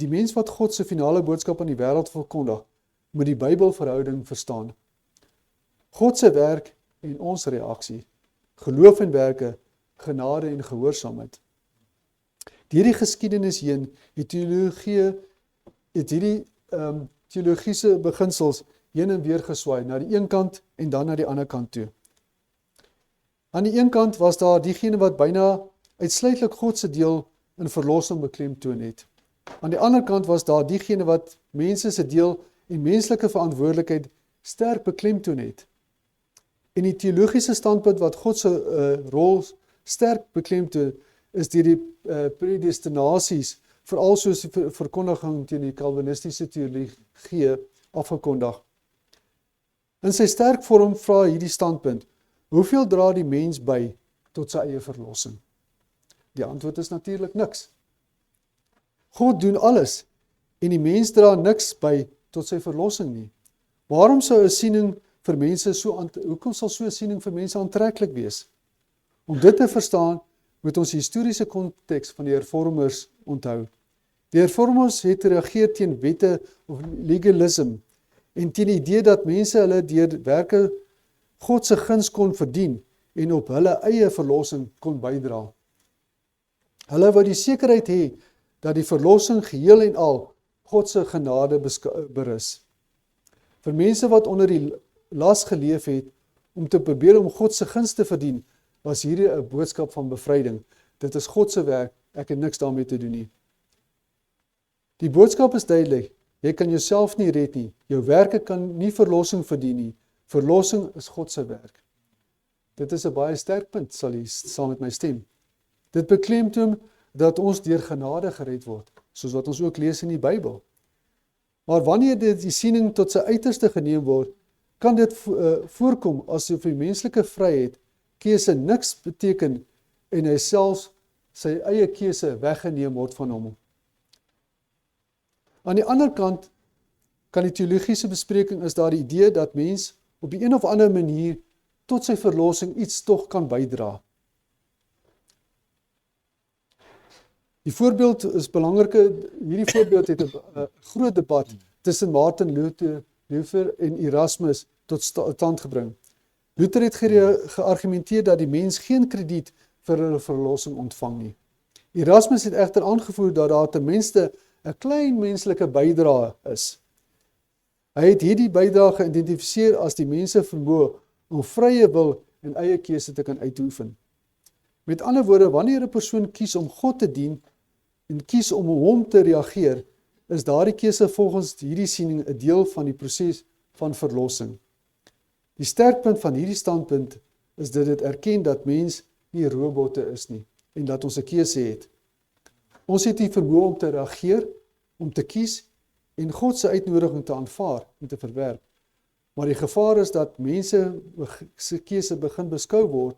S1: mens wat God se finale boodskap aan die wêreld verkondig, moet die Bybelverhouding verstaan. God se werk en ons reaksie, geloof en werke, genade en gehoorsaamheid. Deur die geskiedenis heen het hierdie teologiese beginsels heen en weer geswaai, na die een kant en dan na die ander kant toe. Aan die een kant was daar diegene wat byna uitsluitlik God se deel in verlossing beklemtoon het. Aan die ander kant was daar diegene wat mense se deel en menslike verantwoordelikheid sterk beklemtoon het. En die teologiese standpunt wat God se rol sterk beklemtoon is deur die predestinasies, veral soos die verkondiging teen die Calvinistiese teologie afgekondig. In sy sterk vorm vra hierdie standpunt, hoeveel dra die mens by tot sy eie verlossing? Die antwoord is natuurlik niks. God doen alles en die mens dra niks by tot sy verlossing nie. Waarom sou 'n siening vir mense hoekom sal so 'n siening vir mense aantreklik wees? Om dit te verstaan, moet ons die historiese konteks van die hervormers onthou. Die hervormers het gereageer teen wette of legalism en teen die idee dat mense hulle deur werke God se guns kon verdien en op hulle eie verlossing kon bydra. Hulle wou die sekerheid hê dat die verlossing geheel en al God se genade berus. Vir mense wat onder die las geleef het om te probeer om God se guns te verdien, was hierdie 'n boodskap van bevryding. Dit is God se werk, ek het niks daarmee te doen nie. Die boodskap is duidelik, jy kan jouself nie red nie, jou werke kan nie verlossing verdien nie, verlossing is God se werk. Dit is 'n baie sterk punt, sal jy saam met my stem. Dit beklemtoon dat ons deur genade gered word, soos wat ons ook lees in die Bybel. Maar wanneer die siening tot sy uiterste geneem word, kan dit voorkom asof die menslike vryheid keuse niks beteken en hy selfs sy eie keuse weggeneem word van hom. Aan die ander kant kan die teologiese bespreking is daar die idee dat mens op die een of ander manier tot sy verlossing iets tog kan bydra. Die voorbeeld is belangrike, hierdie voorbeeld het 'n groot debat tussen Martin Luther en Erasmus tot stand gebring. Luther het geargumenteer dat die mens geen krediet vir 'n verlossing ontvang nie. Erasmus het egter aangevoer dat daar ten minste 'n klein menslike bydrae is. Hy het hierdie bydrae geïdentifiseer as die mense vermoë om vrye wil en eie keuse te kan uitoefen. Met ander woorde, wanneer 'n persoon kies om God te dien en kies om hom te reageer, is daardie keuse volgens hierdie siening 'n deel van die proses van verlossing. Die sterkpunt van hierdie standpunt is dat dit erken dat mens nie robotte is nie en dat ons 'n keuse het. Ons het die vermoë om te reageer, om te kies en God se uitnodiging te aanvaar en te verwerp. Maar die gevaar is dat mense se keuse begin beskou word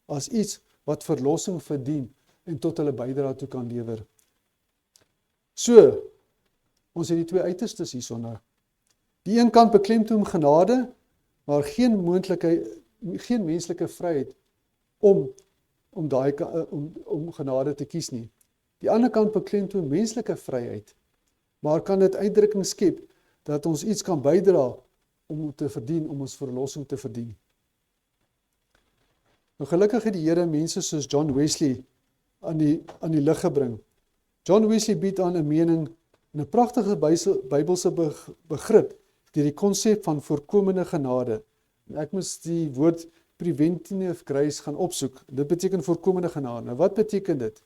S1: as iets wat verlossing verdien en tot hulle bydrae toe kan lewer. So, ons het die twee uiterstes hierson nou. Die een kant beklemtoon genade, maar geen menslike vryheid om genade te kies nie. Die ander kant beklemtoon menslike vryheid, maar kan dit uitdrukking skep dat ons iets kan bydra om te verdien, om ons verlossing te verdien. Nou gelukkig het die Here mense soos John Wesley aan die lig gebring. John Wesley bied aan 'n mening en 'n pragtige Bybelse begrip deur die konsep van voorkomende genade. En ek moes die woord preventive grace gaan opsoek. Dit beteken voorkomende genade. Nou wat beteken dit?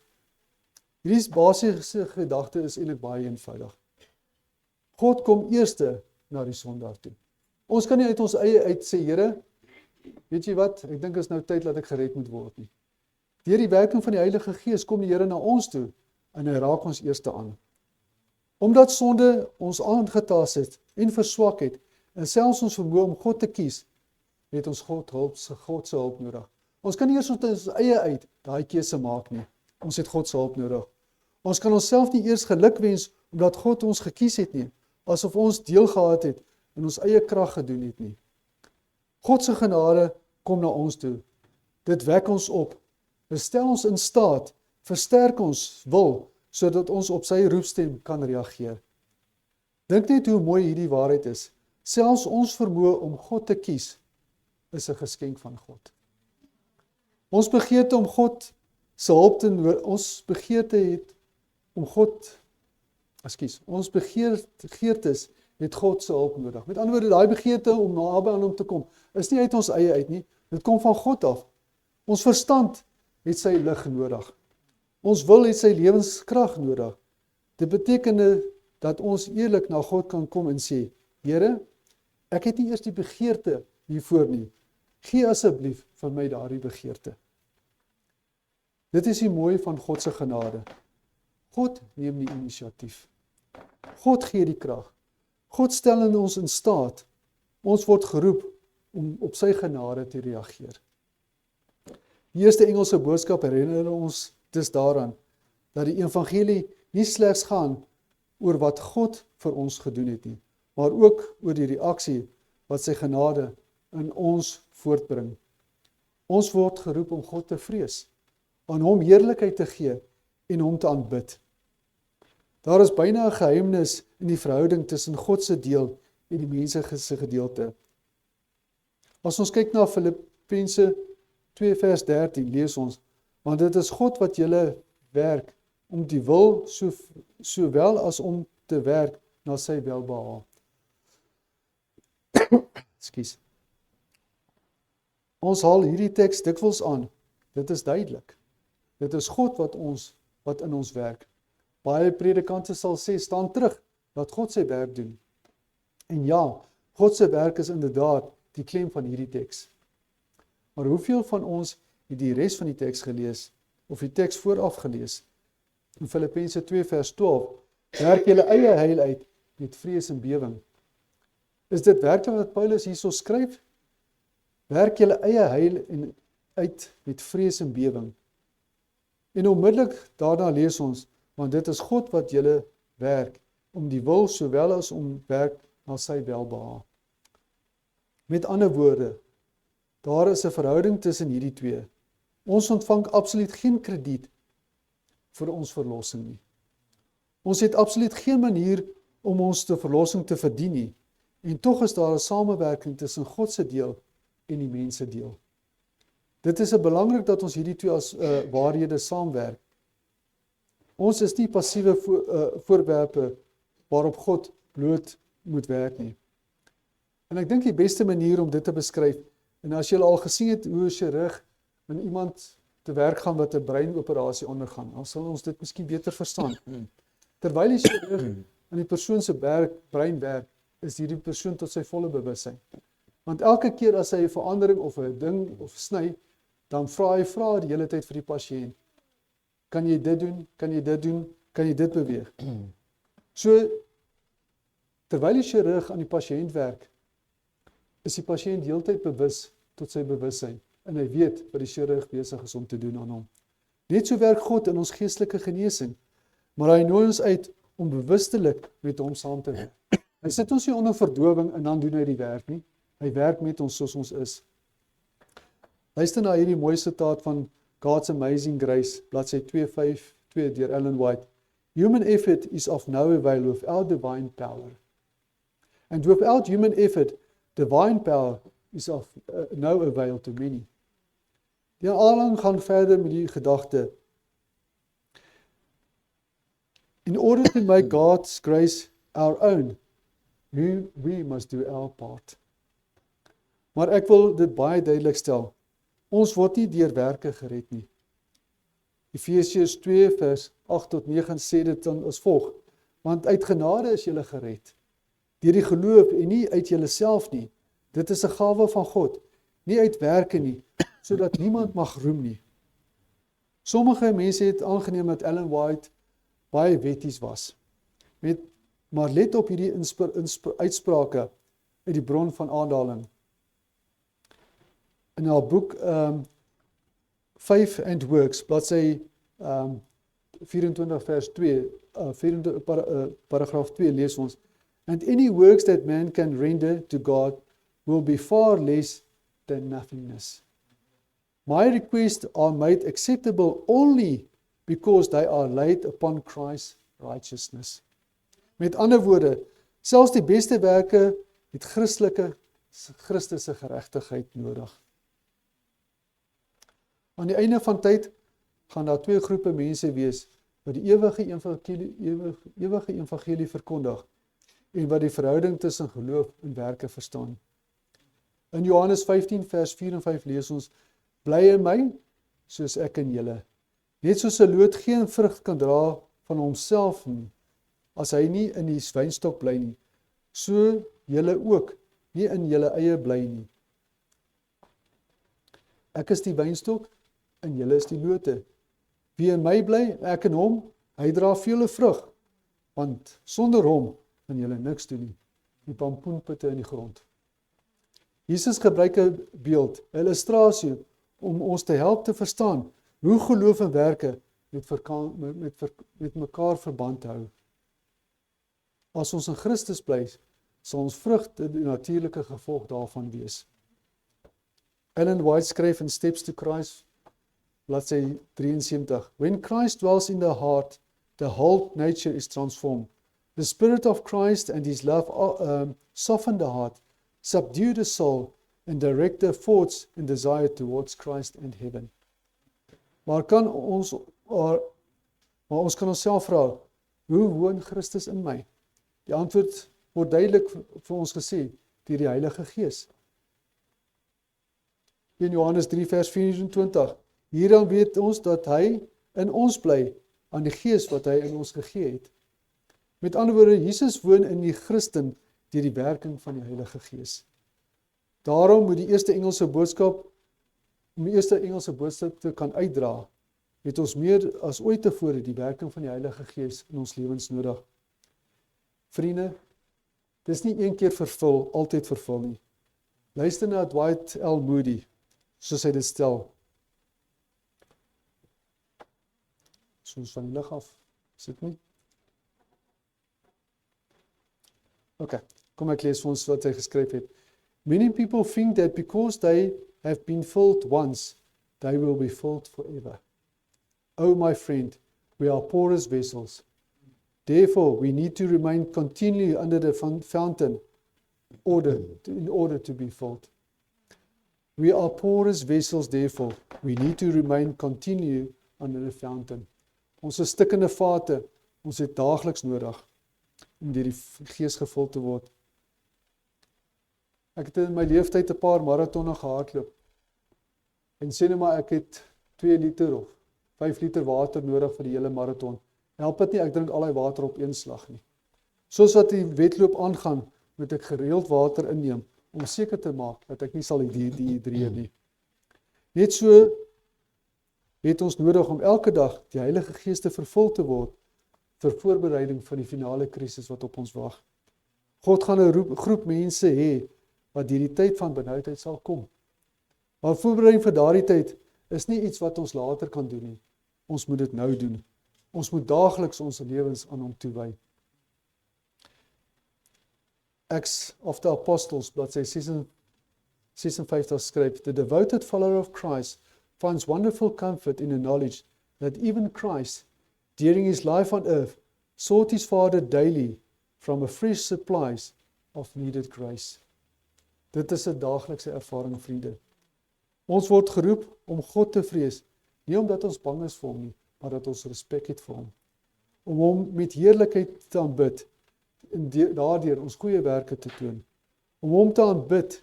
S1: Hierdie basiese gedagte is eintlik baie eenvoudig. God kom eerste na die sondaar toe. Ons kan nie uit ons eie uit sê, Here, weet jy wat, ek dink is nou tyd dat ek gered moet word nie. Deur die werking van die Heilige Gees kom die Here na ons toe en hy raak ons eerste aan. Omdat sonde ons aangetast het en verswak het en selfs ons vermoë om God te kies, het ons God se hulp nodig. Ons kan nie eers uit ons eie uit daai keuse maak nie. Ons het God se hulp nodig. Ons kan onsself nie eers geluk wens omdat God ons gekies het nie, asof ons deel gehad het en ons eie krag gedoen het nie. God se genade kom na ons toe. Dit wek ons op. Dit stel ons in staat, versterk ons wil, sodat ons op sy roepstem kan reageer. Dink net hoe mooi hierdie waarheid is. Selfs ons vermoë om God te kies, is 'n geskenk van God. Ons begeerte om God se hulp te nodig, ons begeertes het God se hulp nodig. Met ander woorde, daai begeerte om naby aan hom te kom, is nie uit ons eie uit nie, dit kom van God af. Ons verstand het sy lig nodig. Ons wil het sy lewenskrag nodig. Dit beteken dat ons eerlik na God kan kom en sê, Here, ek het nie eers die begeerte hiervoor nie. Gee asseblief vir my daardie begeerte. Dit is die mooi van God se genade. God neem die inisiatief. God gee die krag. God stel ons in staat. Ons word geroep om op sy genade te reageer. Die eerste Engelse boodskap herinner ons dus daaraan dat die evangelie nie slegs gaan oor wat God vir ons gedoen het nie, maar ook oor die reaksie wat sy genade in ons voortbring. Ons word geroep om God te vrees, aan hom heerlikheid te gee en hom te aanbid. Daar is byna 'n geheimnis in die verhouding tussen God se deel en die mense se gedeelte. As ons kyk na Filippense 2 vers 13, lees ons, want dit is God wat julle werk om die wil sowel as om te werk na sy welbehae. Ekskuus. Ons haal hierdie teks dikwels aan. Dit is duidelik. Dit is God wat in ons werk. Baie predikante sal sê, staan terug, laat God sy werk doen. En ja, God se werk is inderdaad die klem van hierdie teks. Maar hoeveel van ons het die res van die teks gelees, of die teks vooraf gelees? In Filippense 2 vers 12, werk julle eie heil uit met vrees en bewing. Is dit werklik wat Paulus hierso skryf? Werk julle eie heil uit met vrees en bewing. En onmiddellik daarna lees ons, want dit is God wat julle werk, om die wil sowel as om werk na sy welbehae. Met ander woorde, daar is 'n verhouding tussen hierdie twee. Ons ontvang absoluut geen krediet vir ons verlossing nie. Ons het absoluut geen manier om ons verlossing te verdien nie. En tog is daar 'n samewerking tussen God se deel en die mens se deel. Dit is belangrik dat ons hierdie twee as waarhede saamwerk. Ons is nie passiewe voorwerpe waarop God bloot moet werk nie. En ek dink die beste manier om dit te beskryf, en as jy al gesien het hoe 'n chirurg met iemand te werk gaan wat 'n breinoperasie ondergaan, dan sal ons dit miskien beter verstaan. Terwyl die chirurg aan die persoon se brein werk, is hierdie persoon tot sy volle bewussyn. Want elke keer as hy 'n verandering of 'n ding of sny, dan vra hy die hele tyd vir die pasiënt, kan jy dit doen, kan jy dit doen, kan jy dit beweeg? So, terwyl die chirurg aan die pasiënt werk, is die pasiënt heeltyd bewus tot sy bewussyn. en hy weet wat die chirurg besig is om te doen aan hom. Net so werk God in ons geestelike genesing, maar hy nooi ons uit om bewustelik met hom saam te werk. Hy sit ons nie onder verdowing en dan doen hy die werk nie. Hy werk met ons soos ons is. Luister na hierdie mooi sitaat van God's Amazing Grace, bladsy 252 deur Ellen White. Human effort is of no avail without divine power. And without human effort, divine power is of no avail to many. Die aanhaling gaan verder met die gedagte. In order to make God's grace our own, we must do our part. Maar ek wil dit baie duidelik stel. Ons word nie deur werke gered nie. Efesiërs 2 vers 8 tot 9 sê dit dan as volg. Want uit genade is julle gered, deur die geloof en nie uit julleself nie. Dit is 'n gawe van God, nie uit werke nie, sodat niemand mag roem nie. Sommige mense het aangeneem dat Ellen White baie wetties was. Maar let op hierdie uitsprake uit die bron van aandaling. In haar boek Faith and Works, bladsy 24 vers 2, paragraaf 2 lees ons, and any works that man can render to God will be far less than nothingness. My requests are made acceptable only because they are laid upon Christ's righteousness. Met ander woorde, selfs die beste werke het Christus se geregtigheid nodig. Aan die einde van tyd gaan daar twee groepe mense wees wat die ewige evangelie verkondig en wat die verhouding tussen geloof en werke verstaan. In Johannes 15 vers 4 en 5 lees ons, bly in my, soos ek in julle. Net soos 'n loot geen vrug kan dra van homself nie, as hy nie in die wynstok bly nie, so julle ook nie in julle eie bly nie. Ek is die wynstok en julle is die lote. Wie in my bly, ek in hom, hy dra vele vrug, want sonder hom kan julle niks doen nie. Die pampoenputte in die grond. Jesus gebruik 'n beeld, 'n illustrasie, om ons te help te verstaan hoe geloof en werke met mekaar verband hou. As ons in Christus bly, sal ons vrug die natuurlike gevolg daarvan wees. Ellen White skryf in Steps to Christ, bladsy 73, when Christ dwells in the heart, the whole nature is transformed. The Spirit of Christ and His love soften the heart, subdue the soul, and direct the thoughts and desire towards Christ and heaven. Maar ons kan onsself vra, hoe woon Christus in my? Die antwoord word duidelik vir ons gesê, deur die Heilige Gees. In Johannes 3 vers 24, hieraan weet ons dat hy in ons bly, aan die Gees wat hy in ons gegee het. Met ander woorde, Jesus woon in die Christen deur die werking van die Heilige Gees. Daarom moet om die eerste Engelse boodskap te kan uitdra, het ons meer as ooit tevore die werking van die Heilige Gees in ons lewens nodig. Vriende, dis nie een keer vervul, altyd vervul nie. Luister na Dwight L. Moody, soos hy dit stel. Soos van die lig af, is dit nie? Ok, kom ek lees vir ons wat hy geskryf het. Many people think that because they have been filled once, they will be filled forever. Oh, my friend, we are porous vessels. Therefore, we need to remain continually under the fountain in order to be filled. We are porous vessels, therefore, we need to remain continually under the fountain. Ons is stikkende vate, ons het daagliks nodig om deur die Gees gevul te word. Ek het in my leeftyd 'n paar maratonne gehardloop. En sê net maar ek het 2 liter of 5 liter water nodig vir die hele maraton. Help dit nie, ek drink al die water op een slag nie. Soos wat die wedloop aangaan, moet ek gereeld water inneem, om seker te maak, dat ek nie sal dehydreer nie. Net so het ons nodig om elke dag die Heilige Gees te vervul te word, vir voorbereiding van die finale krisis wat op ons wag. God gaan 'n groep mense hê, wat deur die tyd van benoudheid sal kom. Maar voorbereiding vir daardie tyd is nie iets wat ons later kan doen nie. Ons moet dit nou doen. Ons moet daagliks ons lewens aan hom toewy. Acts of the Apostles, bladsy 56 skryf, "The devoted follower of Christ finds wonderful comfort in the knowledge that even Christ, during his life on earth, sought his Father daily from a fresh supplies of needed grace." Dit is 'n daaglikse ervaring, vriende. Ons word geroep om God te vrees, nie omdat ons bang is vir hom nie, maar dat ons respek het vir hom. Om hom met heerlikheid te aanbid en daardeur ons goeie werke te toon. Om hom te aanbid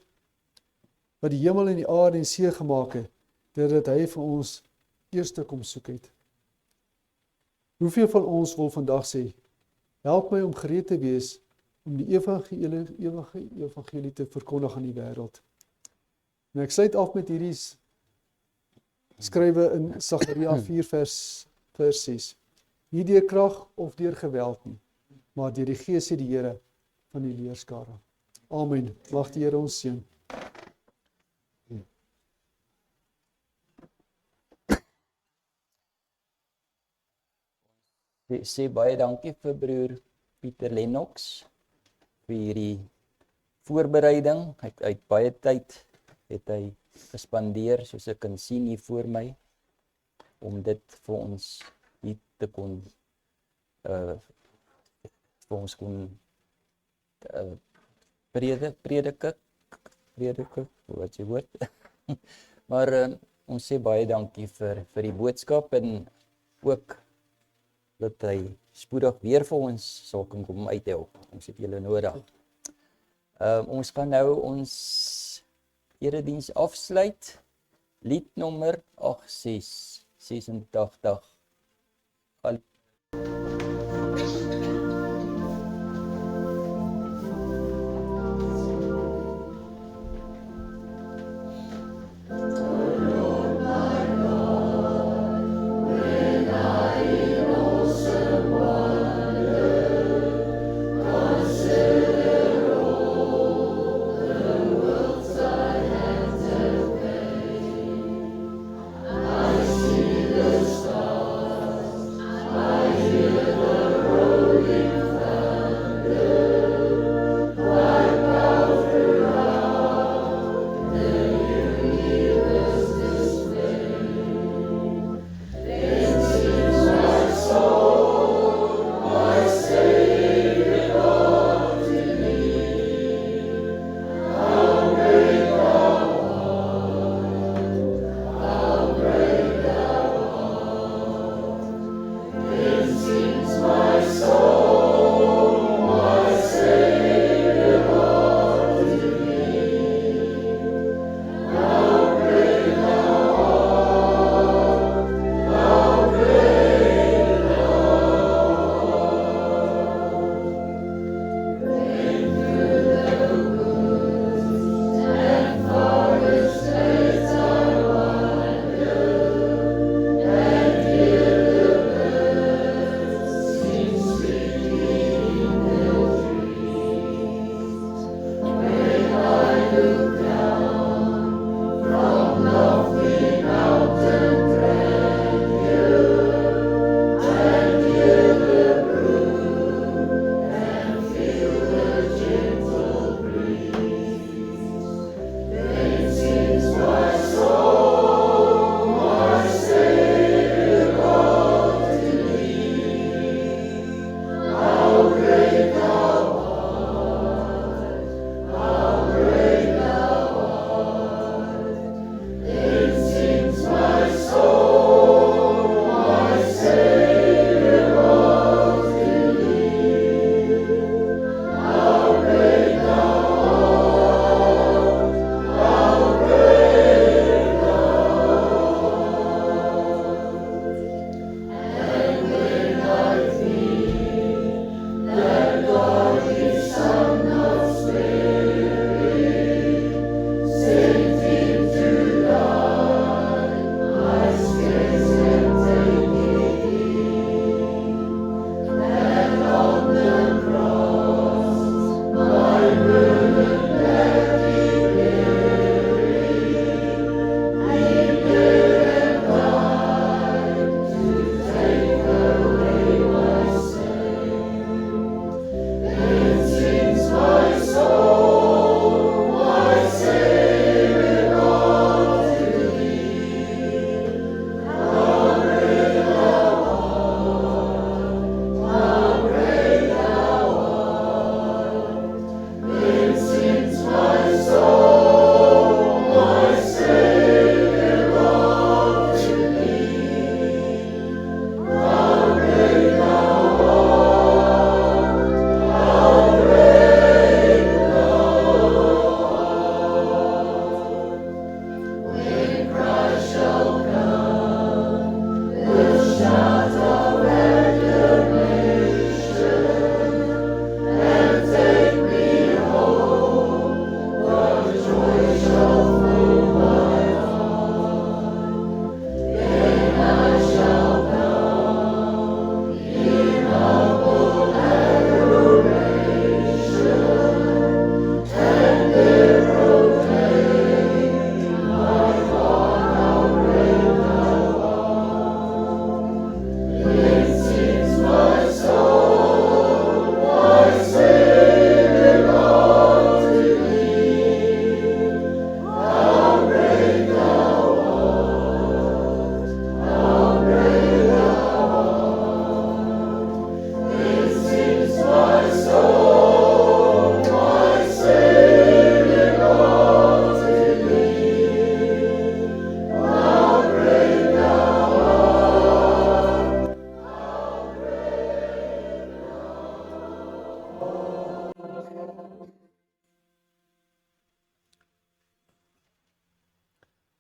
S1: wat die hemel en die aarde en see gemaak het, dat hy vir ons eerste kom soek het. Hoeveel van ons wil vandag sê, help my om gereed te wees om die evangelie te verkondig aan die wêreld. En ek sluit af met hierdie skrywe in Sagaria 4 vers 6. Nie deur krag of deur geweld nie, maar deur die Gees sê die Here van die leerskare. Amen. Mag die Here ons seën.
S2: Ek sê baie dankie vir broer Pieter Lennox vir hierdie voorbereiding. Hy het baie tyd het hy gespandeer, soos ek kan sien hier voor my, om dit vir ons hier te kon vir ons kon predike, wat jy hoor. Maar ons sê baie dankie vir die boodskap en ook dat hy spoedig weer vir ons sal kan kom uithelp. Ons het julle nodig. Ons gaan nou ons erediens afsluit. Lied nommer 86.
S3: Stars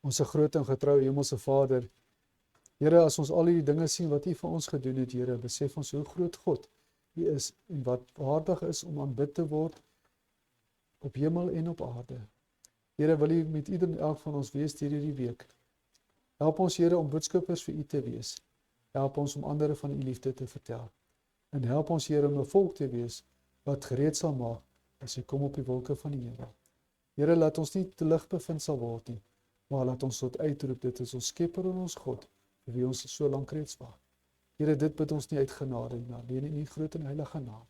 S1: Ons groot en getroue Hemelse Vader, Here, as ons al die dinge sien wat U vir ons gedoen het, Here, besef ons hoe groot God U is en wat waardig is om aanbid te word op hemel en op aarde. Here, wil U met ieder en elk van ons wees deur hierdie week. Help ons, Here, om boodskappers vir U te wees. Help ons om ander van U liefde te vertel. En help ons, Here, om 'n volk te wees wat gereed sal maak as U kom op die wolke van die hemel. Here, laat ons nie te lig bevind sal word nie, maar laat ons tot uitroep, dit is ons Skepper en ons God, vir wie ons so lank reeds wag. Here, dit bid ons nie uit genade nie, maar alleen in U groot en heilige naam.